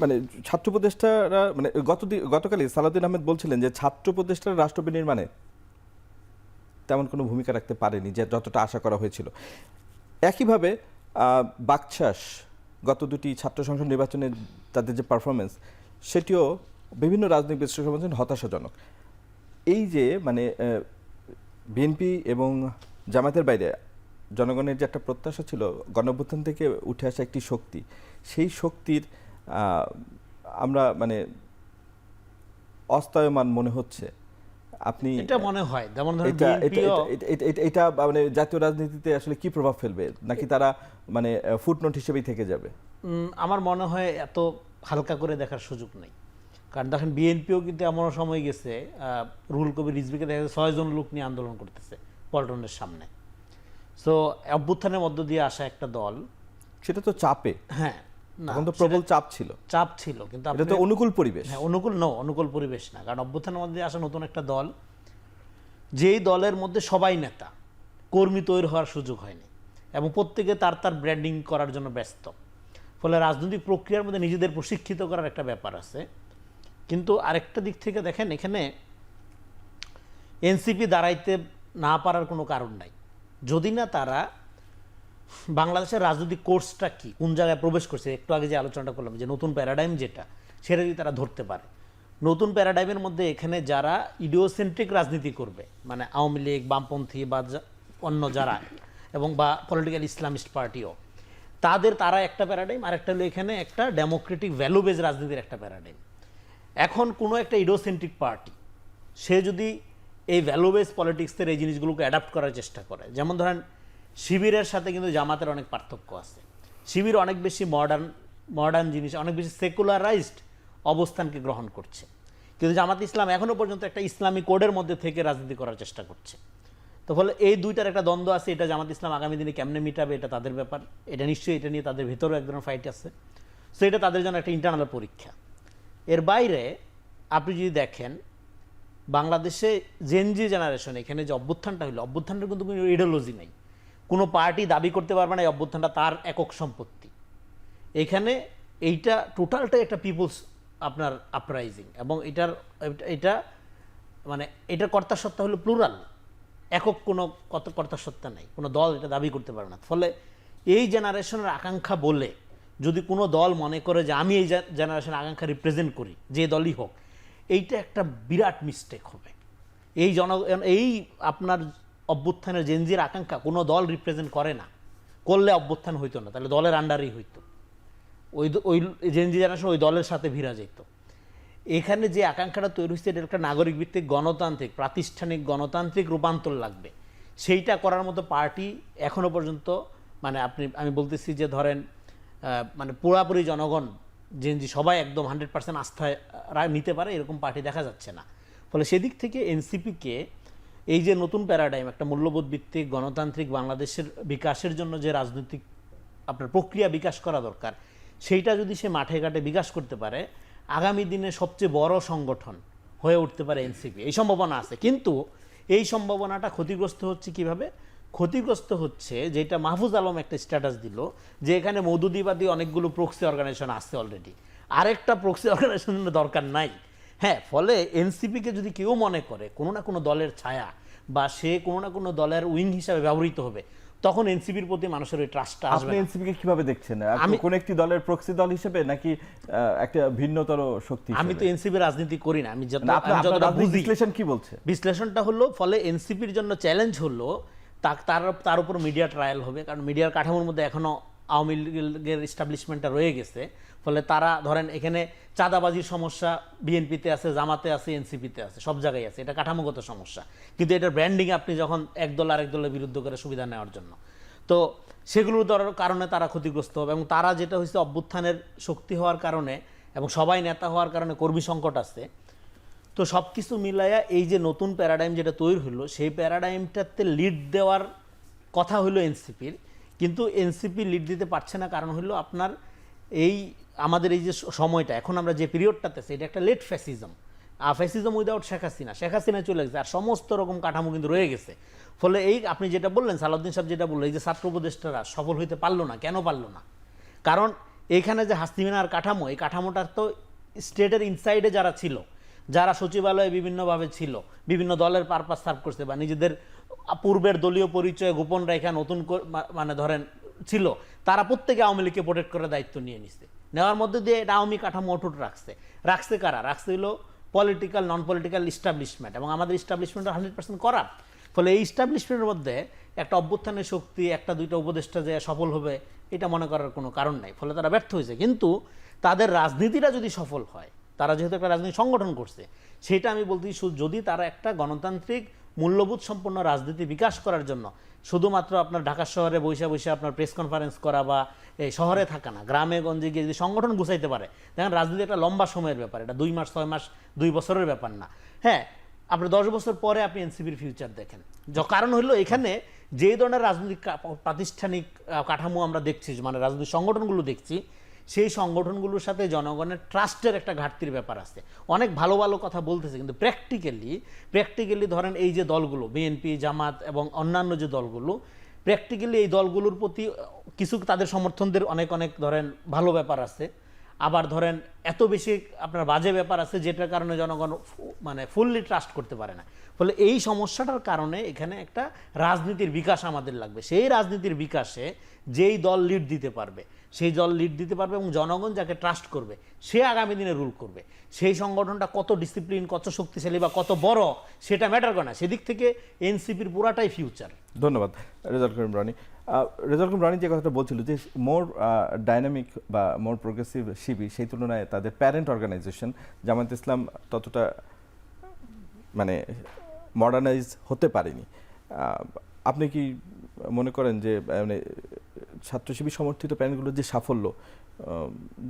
মানে ছাত্র উপদেষ্টারা, মানে গতকালই সালাউদ্দিন আহমেদ বলছিলেন যে ছাত্র উপদেষ্টারা রাষ্ট্র বিনির্মাণে তেমন কোনো ভূমিকা রাখতে পারেনি যে যতটা আশা করা হয়েছিল। একইভাবে বাকশাস গত 2টি ছাত্র সংসদ নির্বাচনে তাদের যে পারফরমেন্স, সেটিও বিভিন্ন রাজনৈতিক বিশ্লেষক বলছেন হতাশাজনক। এই যে মানে বিএনপি এবং জামাতের বাইরে জনগণের যে একটা প্রত্যাশা ছিল, গণঅভ্যুত্থান থেকে উঠে আসা একটি শক্তি, সেই শক্তির আমরা মানে অস্তয়মান মনে হচ্ছে। আপনি এটা মনে হয় যেমন ধরেন এটা মানে জাতীয় রাজনীতিতে আসলে কি প্রভাব ফেলবে, নাকি তারা মানে ফুটনোট হিসেবেই থেকে যাবে? আমার মনে হয় এত হালকা করে দেখার সুযোগ নেই। কারণ দেখেন বিএনপিও কিন্তু এমন সময় গেছে, রুহুল কবির রিজভীকে দেখা যাচ্ছে 6 জন লোক নিয়ে আন্দোলন করতেছে পল্টনের সামনে। সো অভ্যুত্থানের মধ্য দিয়ে আসা একটা দল, সেটা তো চাপে, হ্যাঁ না তখন তো প্রবল চাপ ছিল, কিন্তু এটা তো অনুকূল পরিবেশ। হ্যাঁ, অনুকূল পরিবেশ না, কারণ অভ্যুত্থানের মধ্যে আসা নতুন একটা দল, যেই দলের মধ্যে সবাই নেতা কর্মী তৈরি হওয়ার সুযোগ হয়নি এবং প্রত্যেকে তার ব্র্যান্ডিং করার জন্য ব্যস্ত। ফলে রাজনৈতিক প্রক্রিয়ার মধ্যে নিজেদের প্রশিক্ষিত করার একটা ব্যাপার আছে। কিন্তু আরেকটা দিক থেকে দেখেন, এখানে এনসিপি দাঁড়াইতে না পারার কোনো কারণ নাই যদি না তারা বাংলাদেশের রাজনৈতিক কোর্সটা কি, কোন জায়গায় প্রবেশ করছে, একটু আগে যে আলোচনাটা করলাম যে নতুন প্যারাডাইম যেটা, সেটা যদি তারা ধরতে পারে। নতুন প্যারাডাইমের মধ্যে এখানে যারা ইডিওসেন্ট্রিক রাজনীতি করবে, মানে আওয়ামী লীগ, বামপন্থী বা অন্য যারা, এবং বা পলিটিক্যাল ইসলামিস্ট পার্টিও, তারা একটা প্যারাডাইম, আর একটা হলো এখানে একটা ডেমোক্রেটিক ভ্যালু বেজ রাজনীতির একটা প্যারাডাইম। এখন কোনো একটা ইডিওসেন্ট্রিক পার্টি সে যদি এই ভ্যালু বেজ পলিটিক্সের এই জিনিসগুলোকে অ্যাডাপ্ট করার চেষ্টা করে, যেমন ধরেন শিবিরের সাথে কিন্তু জামাতের অনেক পার্থক্য আছে। শিবির অনেক বেশি মডার্ন জিনিস, অনেক বেশি সেকুলারাইজড অবস্থানকে গ্রহণ করছে, কিন্তু জামাত ইসলাম এখনও পর্যন্ত একটা ইসলামী কোডের মধ্যে থেকে রাজনীতি করার চেষ্টা করছে। তো ফলে এই দুইটার একটা দ্বন্দ্ব আছে। এটা জামাত ইসলাম আগামী দিনে কেমনে মিটাবে, এটা তাদের ব্যাপার। এটা নিশ্চয়ই এটা নিয়ে তাদের ভেতরেও এক ধরনের ফাইট আছে। সো এটা তাদের জন্য একটা ইন্টারনাল পরীক্ষা। এর বাইরে আপনি যদি দেখেন বাংলাদেশে জেনজি জেনারেশন, এখানে যে অভ্যুত্থানটা হলো, অভ্যুত্থানটার কিন্তু কোনো ইডিওলজি নেই। কোনো পার্টি দাবি করতে পারবে না এই অভ্যুত্থানটা তার একক সম্পত্তি। এখানে এইটা টোটালটাই একটা পিপলস আপনার আপরাইজিং, এবং এটা মানে এটার কর্তাসত্তা হলো প্লুরাল, একক কোনো কর্তাসত্তা নেই, কোনো দল এটা দাবি করতে পারে না। ফলে এই জেনারেশনের আকাঙ্ক্ষা বলে যদি কোনো দল মনে করে যে আমি এই জেনারেশনের আকাঙ্ক্ষা রিপ্রেজেন্ট করি, যে দলই হোক, এইটা একটা বিরাট মিস্টেক হবে। এই আপনার অভ্যুত্থানের জেনজির আকাঙ্ক্ষা কোনো দল রিপ্রেজেন্ট করে না, করলে অভ্যুত্থান হইতো না, তাহলে দলের আন্ডারেই হইতো, ওই জেনজি জেনারেশন ওই দলের সাথে ভিড়া যেত। এখানে যে আকাঙ্ক্ষাটা তৈরি হচ্ছে, এটা একটা নাগরিক ভিত্তিক গণতান্ত্রিক, প্রাতিষ্ঠানিক গণতান্ত্রিক রূপান্তর লাগবে। সেইটা করার মতো পার্টি এখনো পর্যন্ত, মানে আমি বলতেছি যে ধরেন মানে পুরাপুরি জনগণ জেনজি সবাই একদম 100% আস্থায় নিতে পারে, এরকম পার্টি দেখা যাচ্ছে না। ফলে সেদিক থেকে এনসিপিকে এই যে নতুন প্যারাডাইম, একটা মূল্যবোধ ভিত্তিক গণতান্ত্রিক বাংলাদেশের বিকাশের জন্য যে রাজনৈতিক আপনার প্রক্রিয়া বিকাশ করা দরকার, সেইটা যদি সে মাঠে ঘাটে বিকাশ করতে পারে, আগামী দিনে সবচেয়ে বড় সংগঠন হয়ে উঠতে পারে এনসিপি। এই সম্ভাবনা আছে, কিন্তু এই সম্ভাবনাটা ক্ষতিগ্রস্ত হচ্ছে কিভাবে? ক্ষতিগ্রস্ত হচ্ছে যেটা মাহফুজ আলম একটা স্ট্যাটাস দিল, যে এখানে মওদুদিবাদী অনেকগুলো প্রক্সি অর্গানাইজেশন আছে অলরেডি, আরেকটা প্রক্সি অর্গানাইজেশনের দরকার নাই। হ্যাঁ, ফলে এনসিপিকে যদি কেউ মনে করে কোনো না কোনো দলের ছায়া বা সে কোনো না কোনো দলের উইং হিসাবে ব্যবহৃত হবে, তখন এনসিপির প্রতি মানুষের ওই ট্রাস্টটা আসবে। আপনি এনসিপিকে কিভাবে দেখছেন? আমি কোন একটি দলের প্রক্সি দল হিসেবে, নাকি একটা ভিন্নতর শক্তি হিসেবে? আমি তো এনসিপির রাজনীতি করি না, আমি যতটা বিশ্লেষণ কি বলছে, বিশ্লেষণটা হলো, ফলে এনসিপির জন্য চ্যালেঞ্জ হলো তার উপর মিডিয়া ট্রায়াল হবে, কারণ মিডিয়ার কাঠামোর মধ্যে এখনো আওয়ামী লীগের এস্টাবলিশমেন্টটা রয়ে গেছে। ফলে তারা ধরেন এখানে চাঁদাবাজির সমস্যা বিএনপিতে আছে, জামাতে আছে, এনসিপিতে আছে, সব জায়গায় আছে, এটা কাঠামোগত সমস্যা। কিন্তু এটার ব্র্যান্ডিং আপনি যখন এক দল আরেক দলের বিরুদ্ধে করে সুবিধা নেওয়ার জন্য, তো সেগুলোর কারণে তারা ক্ষতিগ্রস্ত হবে, এবং তারা যেটা হয়েছে অভ্যুত্থানের শক্তি হওয়ার কারণে এবং সবাই নেতা হওয়ার কারণে কর্মী সংকট আছে। তো সব কিছু মিলাইয়া এই যে নতুন প্যারাডাইম যেটা তৈরি হলো, সেই প্যারাডাইমটাতে লিড দেওয়ার কথা হলো এনসিপির, কিন্তু এনসিপি লিড দিতে পারছে না। কারণ হলো আপনার এই আমাদের এই যে সময়টা এখন আমরা যে পিরিয়ডটাতে আছি, এটা একটা late fascism. Fascism without Sheikh Hasina চলে গেছে, আর সমস্ত রকম কাঠামো কিন্তু রয়ে গেছে। ফলে এই আপনি যেটা বললেন, সালাউদ্দিন সাহেব যেটা বললেন, এই যে ছাত্র উপদেষ্টারা সফল হইতে পারলো না, কেন পারলো না? কারণ এইখানে যে হাসিনার কাঠামো, এই কাঠামোটার তো স্টেটের ইনসাইডে যারা ছিল, যারা সচিবালয়ে বিভিন্নভাবে ছিল, বিভিন্ন দলের পারপাস সার্ভ করছে বা নিজেদের পূর্বের দলীয় পরিচয় গোপন রেখা নতুন মানে ধরেন ছিল, তারা প্রত্যেকে আওয়ামী লীগকে প্রোটেক্ট করার দায়িত্ব নিয়ে নিছে। নেওয়ার মধ্যে দিয়ে এটা আওয়ামী কাঠামো অটুট রাখছে কারা? রাখছে হলো পলিটিক্যাল নন পলিটিক্যাল ইস্টাবলিশমেন্ট, এবং আমাদের ইস্টাবলিশমেন্ট 100% করাপ্ট। ফলে এই ইস্টাবলিশমেন্টের মধ্যে একটা অভ্যুত্থানের শক্তি, একটা দুইটা উপদেষ্টা যে সফল হবে, এটা মনে করার কোনো কারণ নাই। ফলে তারা ব্যর্থ হয়েছে। কিন্তু তাদের রাজনীতিটা যদি সফল হয়, তারা যেহেতু একটা রাজনৈতিক সংগঠন করছে, সেটা আমি বলতেছি যদি তারা একটা গণতান্ত্রিক মূল্যবোধ সম্পন্ন রাজনীতি বিকাশ করার জন্য শুধুমাত্র আপনার ঢাকা শহরে বৈশা আপনার প্রেস কনফারেন্স করা বা এই শহরে থাকা না, গ্রামে গঞ্জে গিয়ে যদি সংগঠন গুছাইতে পারে, দেখেন রাজনীতি একটা লম্বা সময়ের ব্যাপার, এটা 2 মাস 6 মাস 2 বছরের ব্যাপার না। হ্যাঁ, আপনি 10 বছর পরে আপনি এনসিপির ফিউচার দেখেন। কারণ হলো এখানে যে ধরনের রাজনৈতিক প্রাতিষ্ঠানিক কাঠামো আমরা দেখছি, মানে রাজনৈতিক সংগঠনগুলো দেখছি, সেই সংগঠনগুলোর সাথে জনগণের ট্রাস্টের একটা ঘাটতির ব্যাপার আছে। অনেক ভালো ভালো কথা বলতেছে, কিন্তু প্র্যাকটিক্যালি ধরেন এই যে দলগুলো বিএনপি, জামাত এবং অন্যান্য যে দলগুলো, প্র্যাকটিক্যালি এই দলগুলোর প্রতি কিছু তাদের সমর্থনদের অনেক ধরেন ভালো ব্যাপার আছে, আবার ধরেন এত বেশি আপনার বাজে ব্যাপার আছে যেটার কারণে জনগণ মানে ফুললি ট্রাস্ট করতে পারে না। ফলে এই সমস্যাটার কারণে এখানে একটা রাজনীতির বিকাশ আমাদের লাগবে। সেই রাজনীতির বিকাশে যেই দল লিড দিতে পারবে, সেই দল লিড দিতে পারবে এবং জনগণ যাকে ট্রাস্ট করবে, সে আগামী দিনে রুল করবে। সেই সংগঠনটা কত ডিসিপ্লিন, কত শক্তিশালী বা কত বড়, সেটা ম্যাটার করে না। সেদিক থেকে এনসিপির পুরাটাই ফিউচার। ধন্যবাদ রেজাউল করিম রনি। রেজাউল করিম রনি যে কথাটা বলছিল যে মোর ডাইনামিক বা মোর প্রোগ্রেসিভ শিবির, সেই তুলনায় তাদের প্যারেন্ট অর্গানাইজেশন জামায়াত ইসলাম ততটা মানে মডার্নাইজ হতে পারেনি। আপনি কি মনে করেন যে মানে ছাত্র শিবির সমর্থিত প্যারেন্টগুলোর যে সাফল্য,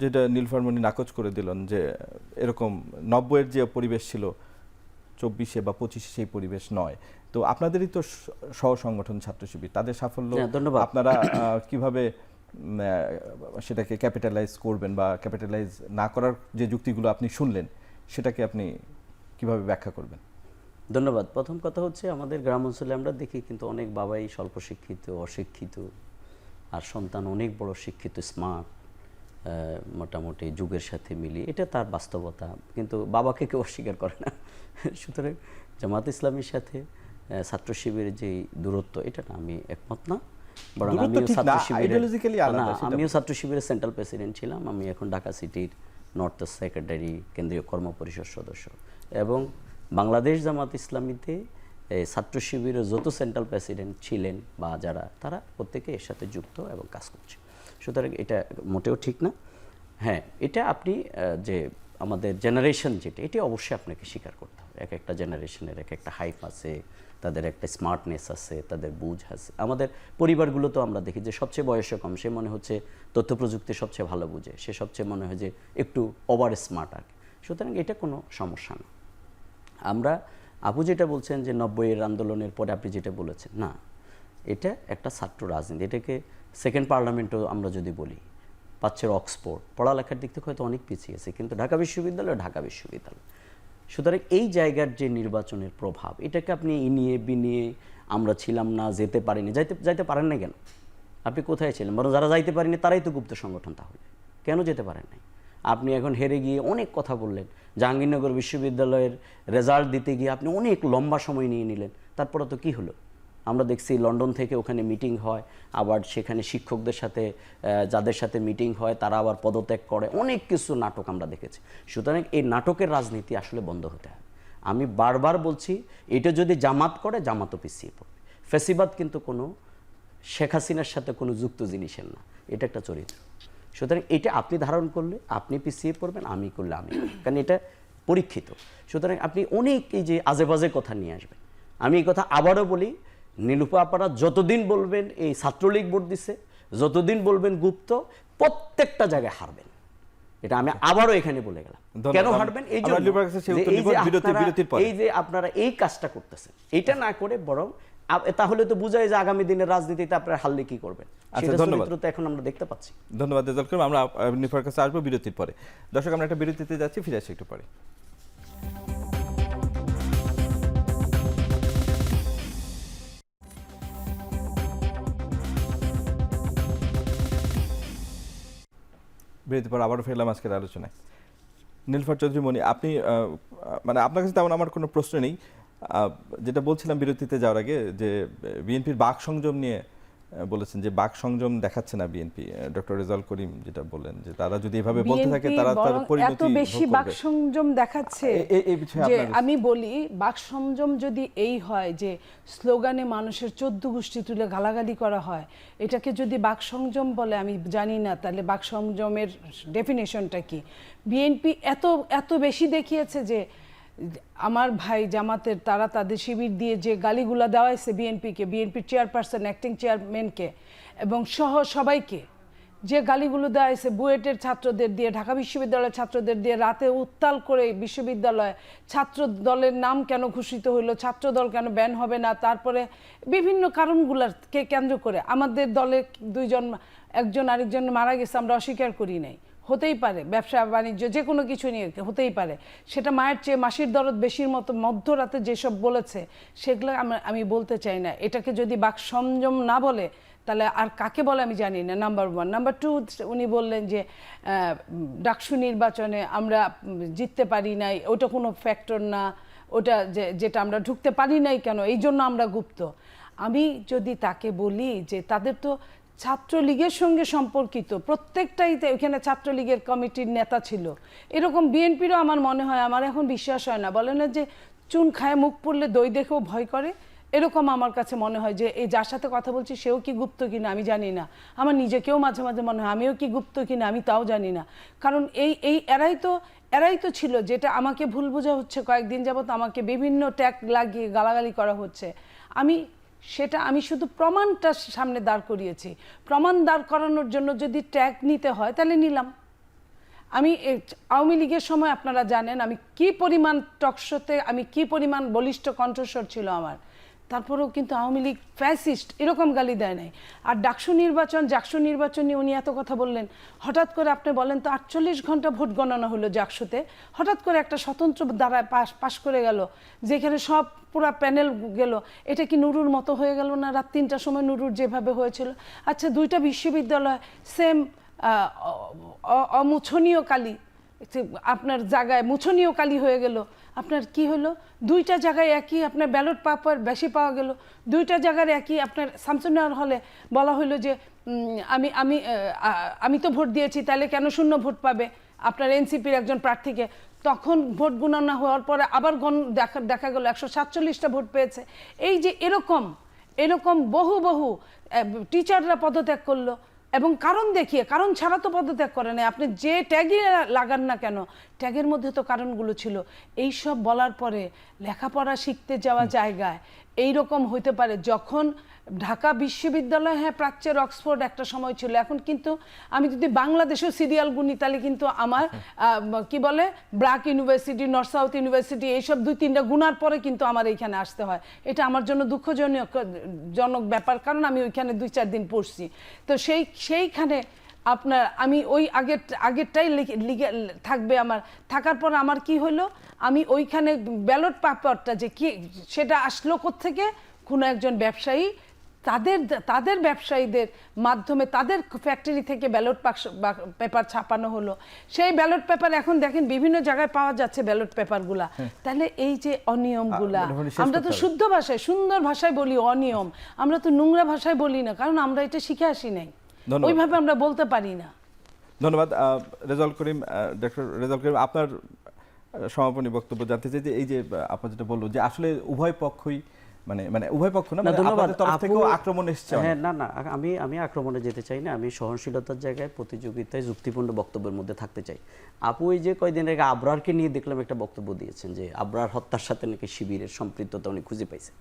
যেটা নীলফারমণি নাকচ করে দিলেন, যে এরকম 90-এর যে পরিবেশ ছিল 24-এ বা 25-এ সেই পরিবেশ নয়, তো আপনাদেরই তো সহ সংগঠন ছাত্র শিবির, তাদের সাফল্য আপনারা কিভাবে সেটাকে ক্যাপিটালাইজ করবেন বা ক্যাপিটালাইজ না করার যে যুক্তিগুলো আপনি শুনলেন, সেটাকে আপনি কিভাবে ব্যাখ্যা করবেন? ধন্যবাদ। প্রথম কথা হচ্ছে আমাদের গ্রাম অঞ্চলে আমরা দেখি কিন্তু অনেক বাবাই স্বল্প শিক্ষিত, অশিক্ষিত, আর সন্তান অনেক বড় শিক্ষিত, স্মার্ট, মোটামুটি যুগের সাথে মিলিয়ে, এটা তার বাস্তবতা, কিন্তু বাবাকে কেউ অস্বীকার করে না। সুতরাং জামাত ইসলামের সাথে ছাত্র শিবিরের যে দূরত্ব, এটা না, আমি একমত না। বরং আমিও ছাত্র শিবিরের সেন্ট্রাল প্রেসিডেন্ট ছিলাম। আমি এখন ঢাকা সিটির নর্থ সেক্রেটারি, কেন্দ্রীয় কর্ম পরিষদ সদস্য, এবং বাংলাদেশ জামাত ইসলামীতে ছাত্র শিবিরের যত সেন্ট্রাল প্রেসিডেন্ট ছিলেন বা যারা, তারা প্রত্যেকে এর সাথে যুক্ত এবং কাজ করছে। সুতরাং এটা মোটেও ঠিক না। হ্যাঁ, এটা আপনি যে আমাদের জেনারেশন যেটা, এটি অবশ্যই আপনাকে স্বীকার করতে হবে। এক একটা জেনারেশনের এক একটা হাইপ আছে, তাদের একটা স্মার্টনেস আছে, তাদের বুঝ আছে। আমাদের পরিবারগুলো তো আমরা দেখি যে সবচেয়ে বয়সে কম, সে মনে হচ্ছে তথ্য প্রযুক্তি সবচেয়ে ভালো বুঝে, সে সবচেয়ে মনে হয় যে একটু ওভার স্মার্ট আর কি। সুতরাং এটা কোনো সমস্যা না। আমরা আপু যেটা বলছেন যে 90-এর আন্দোলনের পরে আপনি যেটা বলেছেন, না, এটা একটা ছাত্র রাজনীতি। এটাকে সেকেন্ড পার্লামেন্টও আমরা যদি বলি, পাচ্ছের অক্সফোর্ড, পড়ালেখার দিক থেকে হয়তো অনেক পিছিয়ে আছে, কিন্তু ঢাকা বিশ্ববিদ্যালয় ঢাকা বিশ্ববিদ্যালয়। সুতরাং এই জায়গার যে নির্বাচনের প্রভাব, এটাকে আপনি ইনিয়ে বিনিয়ে আমরা ছিলাম না, যেতে পারিনি, যাইতে পারেন না কেন? আপনি কোথায় ছিলেন? বরং যারা যাইতে পারেনি তারাই তো গুপ্ত সংগঠন। তাহলে কেন যেতে পারেন নাই? আপনি এখন হেরে গিয়ে অনেক কথা বললেন, জাহাঙ্গীরনগর বিশ্ববিদ্যালয়ের রেজাল্ট দিতে গিয়ে আপনি অনেক লম্বা সময় নিয়ে নিলেন, তারপরে তো কি হলো? আমরা দেখছি লন্ডন থেকে ওখানে মিটিং হয়, আবার সেখানে শিক্ষকদের সাথে যাদের সাথে মিটিং হয় তারা আবার পদত্যাগ করে, অনেক কিছু নাটক আমরা দেখেছি। সুতরাং এই নাটকের রাজনীতি আসলে বন্ধ হতে হবে। আমি বারবার বলছি, এটা যদি জামাত করে, জামাতও পিছিয়ে পড়বে। ফ্যাসিবাদ কিন্তু কোনো শেখ হাসিনার সাথে কোনো যুক্ত জিনিসের না, এটা একটা চরিত্র। সুতরাং এটা আপনি ধারণ করলে আপনি পিছিয়ে পড়বেন, আমি করলে আমি, কারণ এটা পরীক্ষিত। সুতরাং আপনি অনেক এই যে আজে বাজে কথা নিয়ে আসবেন। আমি এই কথা আবারও বলি, নীলুফা আপারা যতদিন বলবেন এই ছাত্রলীগ ভোট দিছে, যতদিন বলবেন গুপ্ত, প্রত্যেকটা জায়গায় হারবেন। এটা আমি আবারও এখানে বলে গেলাম। ধন্যবাদ। কেন হারবেন? এই আমরা জন্য নীলুফার কাছে সেই উত্তর যে এই নিব যে বিরতির পরে। এই যে আপনারা এই কাজটা করতেছেন, এটা না করে বরং তাহলে তো বোঝায় যে আগামী দিনের রাজনীতিতে আপনারা হারলে কি করবেন। সেটা ধন্যবাদ। চরিত্র তো এখন আমরা দেখতে পাচ্ছি। ধন্যবাদ রেজাউল করিম। আমরা নীলুফার কাছে আসবো বিরতির পরে। দর্শক, আমরা একটা বিরতিতে যাচ্ছি, ফিরে আসি একটু পরে। বিরতির পর আবারও ফিরলাম আজকের আলোচনায়। নীলুফার চৌধুরী মনি, আপনি মানে আপনার কাছে তেমন আমার কোনো প্রশ্ন নেই। যেটা বলছিলাম বিরতিতে যাওয়ার আগে, যে বিএনপির বাক সংযম নিয়ে বলেছেন যে বাক সংযম দেখাচ্ছে না বিএনপি। ডক্টর রেজাউল করিম যেটা বললেন যে তারা যদি এভাবে বলতে থাকে তারা তার বরং পরিণতি এত বেশি ভোগ বাক করবে। সংযম দেখাচ্ছে এই বিষয়ে যে আপনার- আমি বলি, বাক সংযম যদি এই হয় যে স্লোগানে মানুষের 14 গোষ্ঠী তুলে গালাগালি করা হয়, এটাকে যদি বাক সংযম বলে আমি জানি না, তাহলে বাক সংযমের ডেফিনেশনটা কি? বিএনপি এত বেশি দেখিয়েছে যে আমার ভাই জামাতের তারা তাদের শিবির দিয়ে যে গালিগুলা দেওয়াইছে বিএনপিকে, বিএনপির চেয়ারপারসন, অ্যাক্টিং চেয়ারম্যানকে এবং সহ সবাইকে যে গালিগুলো দেওয়া হয়েছে, বুয়েটের ছাত্রদের দিয়ে, ঢাকা বিশ্ববিদ্যালয়ের ছাত্রদের দিয়ে, রাতে উত্তাল করে বিশ্ববিদ্যালয়ে ছাত্র দলের নাম কেন ঘোষিত হইলো, ছাত্র দল কেন ব্যান হবে না, তারপরে বিভিন্ন কারণগুলোকে কেন্দ্র করে আমাদের দলে একজন আরেকজন মারা গেছে, আমরা অস্বীকার করি নাই, হতেই পারে, ব্যবসা বাণিজ্য যে কোনো কিছু নিয়ে হতেই পারে, সেটা মায়ের চেয়ে মাসির দরদ বেশির মতো মধ্যরাতে যেসব বলেছে সেগুলো আমি বলতে চাই না। এটাকে যদি বাক সংযম না বলে তাহলে আর কাকে বলে আমি জানি না, নাম্বার 1। নাম্বার 2, উনি বললেন যে ডাকসু নির্বাচনে আমরা জিততে পারি নাই, ওটা কোনো ফ্যাক্টর না, ওটা যেটা আমরা ঢুকতে পারি নাই কেন, এই জন্য আমরা গুপ্ত। আমি যদি তাকে বলি যে তাদের তো ছাত্রলীগের সঙ্গে সম্পর্কিত, প্রত্যেকটাই ওইখানে ছাত্রলীগের কমিটির নেতা ছিল, এরকম বিএনপিরও আমার মনে হয়, আমার এখন বিশ্বাস হয় না, বলে না যে চুন খায় মুখ পড়লে দই দেখেও ভয় করে, এরকম আমার কাছে মনে হয় যে এই যার সাথে কথা বলছি সেও কি গুপ্ত কিনা আমি জানি না, আমার নিজেকেও মাঝে মাঝে মনে হয় আমিও কি গুপ্ত কিনা আমি তাও জানি না। কারণ এরাই তো ছিল, যেটা আমাকে ভুল বোঝা হচ্ছে, কয়েকদিন যাবত আমাকে বিভিন্ন ট্যাগ লাগিয়ে গালাগালি করা হচ্ছে। আমি শুধু প্রমাণটা সামনে দাঁড় করিয়েছি। প্রমাণ দাঁড় করানোর জন্য যদি ট্যাগ নিতে হয় তাহলে নিলাম। আমি আওয়ামী লীগের সময় আপনারা জানেন আমি কি পরিমাণ টকশোতে, আমি কি পরিমাণ বলিষ্ঠ কণ্ঠস্বর ছিল আমার, তারপরেও কিন্তু আওয়ামী লীগ ফ্যাসিস্ট এরকম গালি দেয় নাই। আর জাকসু নির্বাচন নিয়ে উনি এত কথা বললেন, হঠাৎ করে আপনি বলেন তো 48 ঘন্টা ভোট গণনা হলো জাকসুতে, হঠাৎ করে একটা স্বতন্ত্র দ্বারা পাশ করে গেল, যেখানে সব পুরা প্যানেল গেল, এটা কি নুরুর মতো হয়ে গেল না? রাত 3টার সময় নুরুর যেভাবে হয়েছিল। আচ্ছা, 2টা বিশ্ববিদ্যালয় সেম অমুছনীয় কালি, আপনার জায়গায় মুছনীয় কালি হয়ে গেল, আপনার কি হলো? 2টা জায়গায় একই, আপনার ব্যালট পেপার বেশি পাওয়া গেল, 2টা জায়গার একই। আপনার শামসুন্নাহর হলে বলা হলো যে আমি তো ভোট দিয়েছি, তাহলে কেন শূন্য ভোট পাবে আপনার এনসিপির একজন প্রার্থীকে? তখন ভোট গণনা হওয়ার পরে আবার দেখা গেল 147টা ভোট পেয়েছে। এই যে এরকম বহু টিচাররা পদত্যাগ করলো, এবং কারণ দেখিয়ে, কারণ ছাড়া তো পদত্যাগ করে না। আপনি যে ট্যাগই লাগান না কেন, ট্যাগের মধ্যে তো কারণগুলো ছিল। এই সব বলার পরে লেখাপড়া শিখতে যাওয়া জায়গায় এই রকম হইতে পারে। যখন ঢাকা বিশ্ববিদ্যালয়, হ্যাঁ প্রাচ্যের অক্সফোর্ড একটা সময় ছিল, এখন কিন্তু আমি যদি বাংলাদেশেও সিরিয়াল গুনি তাহলে কিন্তু আমার কি বলে BRAC university, north south university, এইসব 2-3টা গুনার পরে কিন্তু আমার এইখানে আসতে হয়। এটা আমার জন্য দুঃখজনক ব্যাপার, কারণ আমি ওইখানে 2-4 দিন পড়ছি। তো সেইখানে আপনার আমি ওই আগেরটাই লিগে থাকবে আমার, থাকার পর আমার কি হলো, আমি ওইখানে ব্যালট পেপারটা যে কি সেটা আসলো কোত্থেকে, কোনো একজন ব্যবসায়ী তাদের ব্যবসায়ীদের মাধ্যমে তাদের ফ্যাক্টরি থেকে ব্যালট পেপার ছাপানো হলো। সেই ব্যালট পেপার এখন দেখেন বিভিন্ন জায়গায় পাওয়া যাচ্ছে ব্যালট পেপারগুলা। তাহলে এই যে অনিয়মগুলা, আমরা তো শুদ্ধ ভাষায় সুন্দর ভাষায় বলি অনিয়ম, আমরা তো নোংরা ভাষায় বলি না, কারণ আমরা এটা শিখে আসি নাই, ওইভাবে আমরা বলতে পারি না। ধন্যবাদ রেজাউল করিম। ডক্টর রেজাউল করিম, আপনার সমাপনী বক্তব্য জানতে চাই যে এই যে আপনার যেটা বললো যে আসলে উভয় পক্ষই মানে উভয় পক্ষ না, আপনাদের তরফ থেকেও আক্রমণ এসেছে। হ্যাঁ, না আমি আক্রমণে যেতে চাই না, আমি সহনশীলতার জায়গায় প্রতিযোগিতায় যুক্তিপূর্ণ বক্তব্যের মধ্যে থাকতে চাই। আপু এই যে কয়দিন আগে আবরারকে নিয়ে দেখলাম একটা বক্তব্য দিয়েছেন যে আবরার হত্যার সাথে নাকি শিবিরের সম্পৃক্ততা উনি খুঁজে পাইছেন।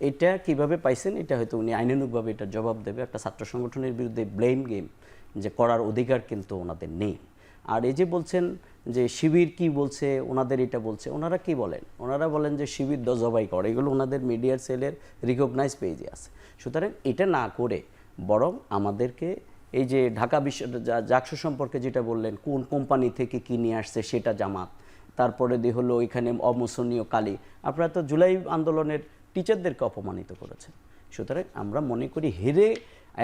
এটা কিভাবে পাইছেন এটা হয়তো উনি আইনানুগভাবে এটা জবাব দেবে। একটা ছাত্র সংগঠনের বিরুদ্ধে ব্লেম গেম যে করার অধিকার কিন্তু ওনাদের নেই। আর এই যে বলছেন যে শিবির কি বলছে, ওনাদের এটা বলছে, ওনারা কি বলেন? ওনারা বলেন যে শিবির জবাই করে, এগুলো ওনাদের মিডিয়ার সেলের রিকগনাইজ পেজে আছে। সুতরাং এটা না করে বরং আমাদেরকে এই যে ঢাকা জাকসু সম্পর্কে যেটা বললেন, কোন কোম্পানি থেকে কি নিয়ে আসছে সেটা জামাত, তারপরে হলো ওইখানে অমোসনীয় কালি। আপনারা তো জুলাই আন্দোলনের টিচারদেরকে অপমানিত করেছেন। সুতরাং আমরা মনে করি হেরে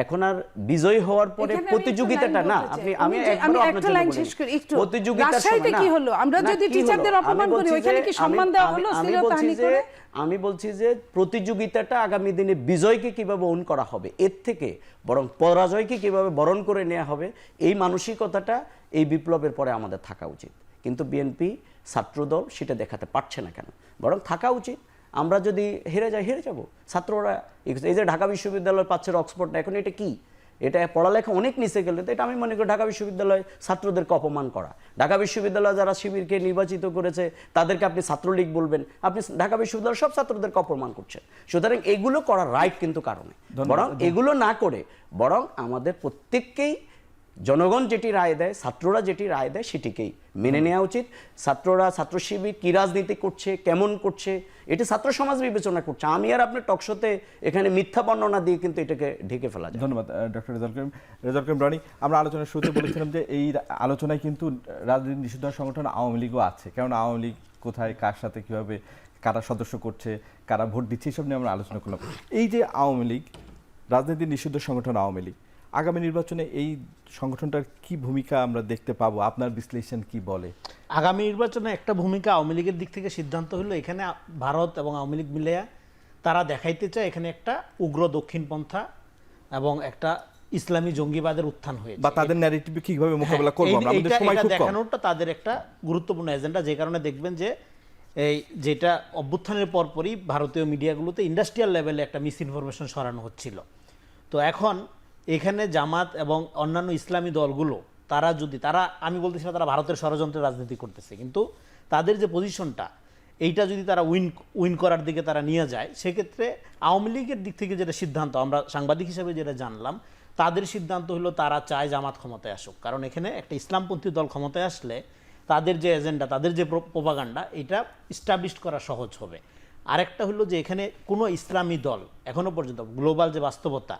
এখন আর বিজয় হওয়ার পরে এখানে আমি প্রতিযোগিতাটা একটা না, লাইন আপনি বলতে চাই। আমি আমি একবারও একটা আপনার জন্য লাইন বলিনি। শেষ করি একটু। প্রতিযোগিতার রাজশাহীতে সময় না। কি হলো? আমরা না, যদি কি টিচারদের হলো? অপমান আমি করি, বলছি ওইখানে যে- কি সম্মান দেওয়া আমি- হলো আমি বলছি শ্লীলতাহানি যে করে? আমি বলছি যে প্রতিযোগিতাটা আগামী দিনে বিজয়কে কিভাবে ওন করা হবে, এর থেকে বরং পরাজয়কে কিভাবে বরণ করে নেওয়া হবে, এই মানসিকতাটা এই বিপ্লবের পরে আমাদের থাকা উচিত। কিন্তু বিএনপি ছাত্রদল সেটা দেখাতে পারছে না কেন? বরং থাকা উচিত। আমরা যদি হেরে যাই, হেরে যাব। ছাত্ররা এই যে ঢাকা বিশ্ববিদ্যালয় পাচ্ছে অক্সফোর্ড, এখন এটা কি? এটা পড়ালেখা অনেক নিচে গেলে তো এটা আমি মনে করি ঢাকা বিশ্ববিদ্যালয় ছাত্রদেরকে অপমান করা। ঢাকা বিশ্ববিদ্যালয় যারা শিবিরকে নির্বাচিত করেছে তাদেরকে আপনি ছাত্রলীগ বলবেন, আপনি ঢাকা বিশ্ববিদ্যালয় সব ছাত্রদেরকে অপমান করছেন। সুতরাং এগুলো করার রাইট কিন্তু কারণে, বরং এগুলো না করে বরং আমাদের প্রত্যেককেই জনগণ যেটি রায় দেয়, ছাত্ররা যেটি রায় দেয় সেটিকেই মেনে নেওয়া উচিত। ছাত্ররা, ছাত্র শিবির কী রাজনীতি করছে, কেমন করছে, এটি ছাত্র সমাজ বিবেচনা করছে। আমি আর আপনার টকশোতে এখানে মিথ্যা বর্ণনা দিয়ে কিন্তু এটাকে ঢেকে ফেলা যায়। ধন্যবাদ ডক্টর রেজাউল করিম রনি। আমরা আলোচনার শুরুতে বলেছিলাম যে এই আলোচনায় কিন্তু রাজনীতি নিষিদ্ধ সংগঠন আওয়ামী লীগও আছে, কারণ আওয়ামী লীগ কোথায়, কার সাথে, কিভাবে, কারা সদস্য করছে, কারা ভোট দিচ্ছে, এসব নিয়ে আমরা আলোচনা করলাম। এই যে আওয়ামী লীগ, রাজনীতি নিষিদ্ধ সংগঠন আওয়ামী লীগ, আগামী নির্বাচনে এই সংগঠনটার কি ভূমিকা আমরা দেখতে পাবো? আপনার বিশ্লেষণ কি বলে? আগামী নির্বাচনে একটা ভূমিকা আওয়ামী লীগের দিক থেকে সিদ্ধান্ত হলো, এখানে ভারত এবং আওয়ামী লীগ মিলে তারা দেখাইতে চায় এখানে একটা উগ্র দক্ষিণপন্থা এবং একটা ইসলামী জঙ্গিবাদের উত্থান হয়েছে, বা তাদের ন্যারেটিভ কিভাবে মোকাবেলা করব আমরা, আমাদের সময় খুব কম। দেখানোটা তাদের একটা গুরুত্বপূর্ণ এজেন্ডা। যে কারণে দেখবেন যে এই যেটা অভ্যুত্থানের পরপরই ভারতীয় মিডিয়াগুলোতে ইন্ডাস্ট্রিয়াল লেভেলে একটা মিস ইনফরমেশন ছড়ানো হচ্ছিল। তো এখন এখানে জামাত এবং অন্যান্য ইসলামী দলগুলো তারা আমি বলতেছি না তারা ভারতের ষড়যন্ত্রের রাজনীতি করতেছে, কিন্তু তাদের যে পজিশনটা এইটা যদি তারা উইন করার দিকে তারা নিয়ে যায়, সেক্ষেত্রে আওয়ামী লীগের দিক থেকে যেটা সিদ্ধান্ত আমরা সাংবাদিক হিসেবে যেটা জানলাম, তাদের সিদ্ধান্ত হলো তারা চায় জামাত ক্ষমতায় আসুক। কারণ এখানে একটা ইসলামপন্থী দল ক্ষমতায় আসলে তাদের যে এজেন্ডা, তাদের যে প্রোপাগান্ডা, এটা ইস্টাবলিশ করা সহজ হবে। আরেকটা হলো যে এখানে কোনো ইসলামী দল এখনো পর্যন্ত গ্লোবাল যে বাস্তবতা,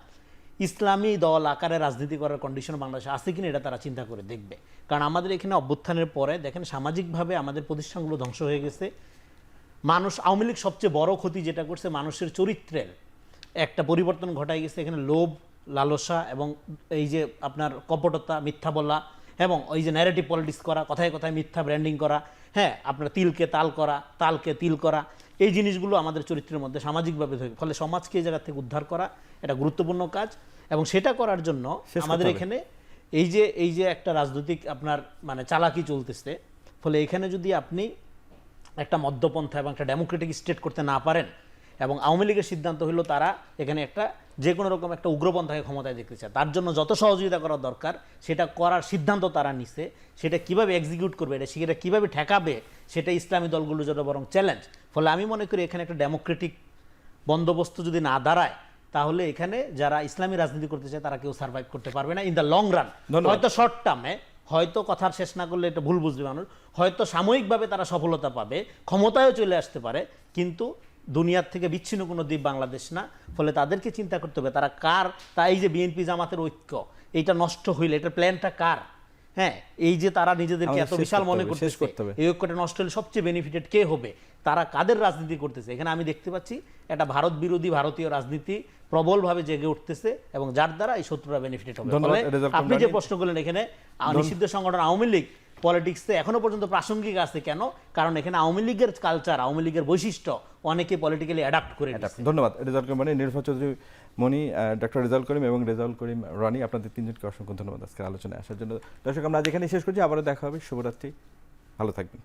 ইসলামী দল আকারে রাজনীতি করার কন্ডিশন বাংলাদেশে আছে কিনা এটা তারা চিন্তা করে দেখবে। কারণ আমাদের এখানে অভ্যুত্থানের পরে দেখেন সামাজিকভাবে আমাদের প্রতিষ্ঠানগুলো ধ্বংস হয়ে গেছে। মানুষ, আওয়ামী লীগ সবচেয়ে বড় ক্ষতি যেটা করছে, মানুষের চরিত্রের একটা পরিবর্তন ঘটাই গেছে। এখানে লোভ, লালসা এবং এই যে আপনার কপটতা, মিথ্যা বলা এবং ওই যে ন্যারেটিভ পলিটিক্স করা, কথায় কথায় মিথ্যা ব্র্যান্ডিং করা, হ্যাঁ আপনার তিলকে তাল করা, তালকে তিল করা, এই জিনিসগুলো আমাদের চরিত্রের মধ্যে সামাজিকভাবে থাকে। ফলে সমাজকে এই জায়গা থেকে উদ্ধার করা এটা গুরুত্বপূর্ণ কাজ। এবং সেটা করার জন্য আমাদের এখানে এই যে একটা রাজনৈতিক আপনার মানে চালাকি চলতেছে, ফলে এখানে যদি আপনি একটা মধ্যপন্থা এবং একটা ডেমোক্রেটিক স্টেট করতে না পারেন, এবং আওয়ামী লীগের সিদ্ধান্ত হলো তারা এখানে একটা যে কোনো রকম একটা উগ্রপন্থাকে ক্ষমতায় দেখতে চায়, তার জন্য যত সহযোগিতা করা দরকার সেটা করার সিদ্ধান্ত তারা নিছে। সেটা কিভাবে এক্সিকিউট করবে, সেটা কিভাবে ঠেকাবে, সেটা ইসলামী দলগুলোর জন্য বরং চ্যালেঞ্জ। ফলে আমি মনে করি এখানে একটা ডেমোক্রেটিক বন্দোবস্ত যদি না দাঁড়ায়, তাহলে এখানে যারা ইসলামী রাজনীতি করতে চায় তারা কেউ সার্ভাইভ করতে পারবে না ইন দ্য লং রান। হয়তো শর্ট টার্মে, হয়তো কথার শেষ না করলে এটা ভুল বুঝবে মানুষ, হয়তো সাময়িকভাবে তারা সফলতা পাবে, ক্ষমতায়ও চলে আসতে পারে, কিন্তু দুনিয়ার থেকে বিচ্ছিন্ন কোনো দ্বীপ বাংলাদেশ না। ফলে তাদেরকে চিন্তা করতে হবে তারা কার, তাই যে বিএনপি জামাতের ঐক্য এইটা নষ্ট হইলে এটার প্ল্যানটা কার। হ্যাঁ, এই যে তারা নিজেদেরকে এত বিশাল মনে করতেছে, এই ঐক্যটা নষ্ট হলে সবচেয়ে বেনিফিটেড কে হবে, তারা কাদের রাজনীতি করতেছে। এখানে আমি দেখতে পাচ্ছি একটা ভারত বিরোধী ভারতীয় রাজনীতি প্রবলভাবে জেগে উঠতেছে এবং যার দ্বারা এই শত্রুরা বেনিফিটেড হবে। আপনি যে প্রশ্ন করলেন এখানে নিষিদ্ধ সংগঠন আওয়ামী লীগ পলিটিক্সে এখনো পর্যন্ত প্রাসঙ্গিক আছে কেন? কারণ এখানে আওয়ামী লীগের কালচার, আওয়ামী লীগের বৈশিষ্ট্য অনেকে পলিটিক্যালি অ্যাডাপ্ট করে নিয়েছে। ধন্যবাদ রেজাউল করিম রনি, নির্ভর চৌধুরী মনি, ডক্টর রেজাউল করিম এবং রেজাউল করিম রনি, আপনাদের তিনজনকে অসংখ্য ধন্যবাদ আজকের আলোচনায় আসার জন্য। দর্শক, আমরা যেখানে শেষ করছি, আবারও দেখা হবে। শুভরাত্রি, ভালো থাকবেন।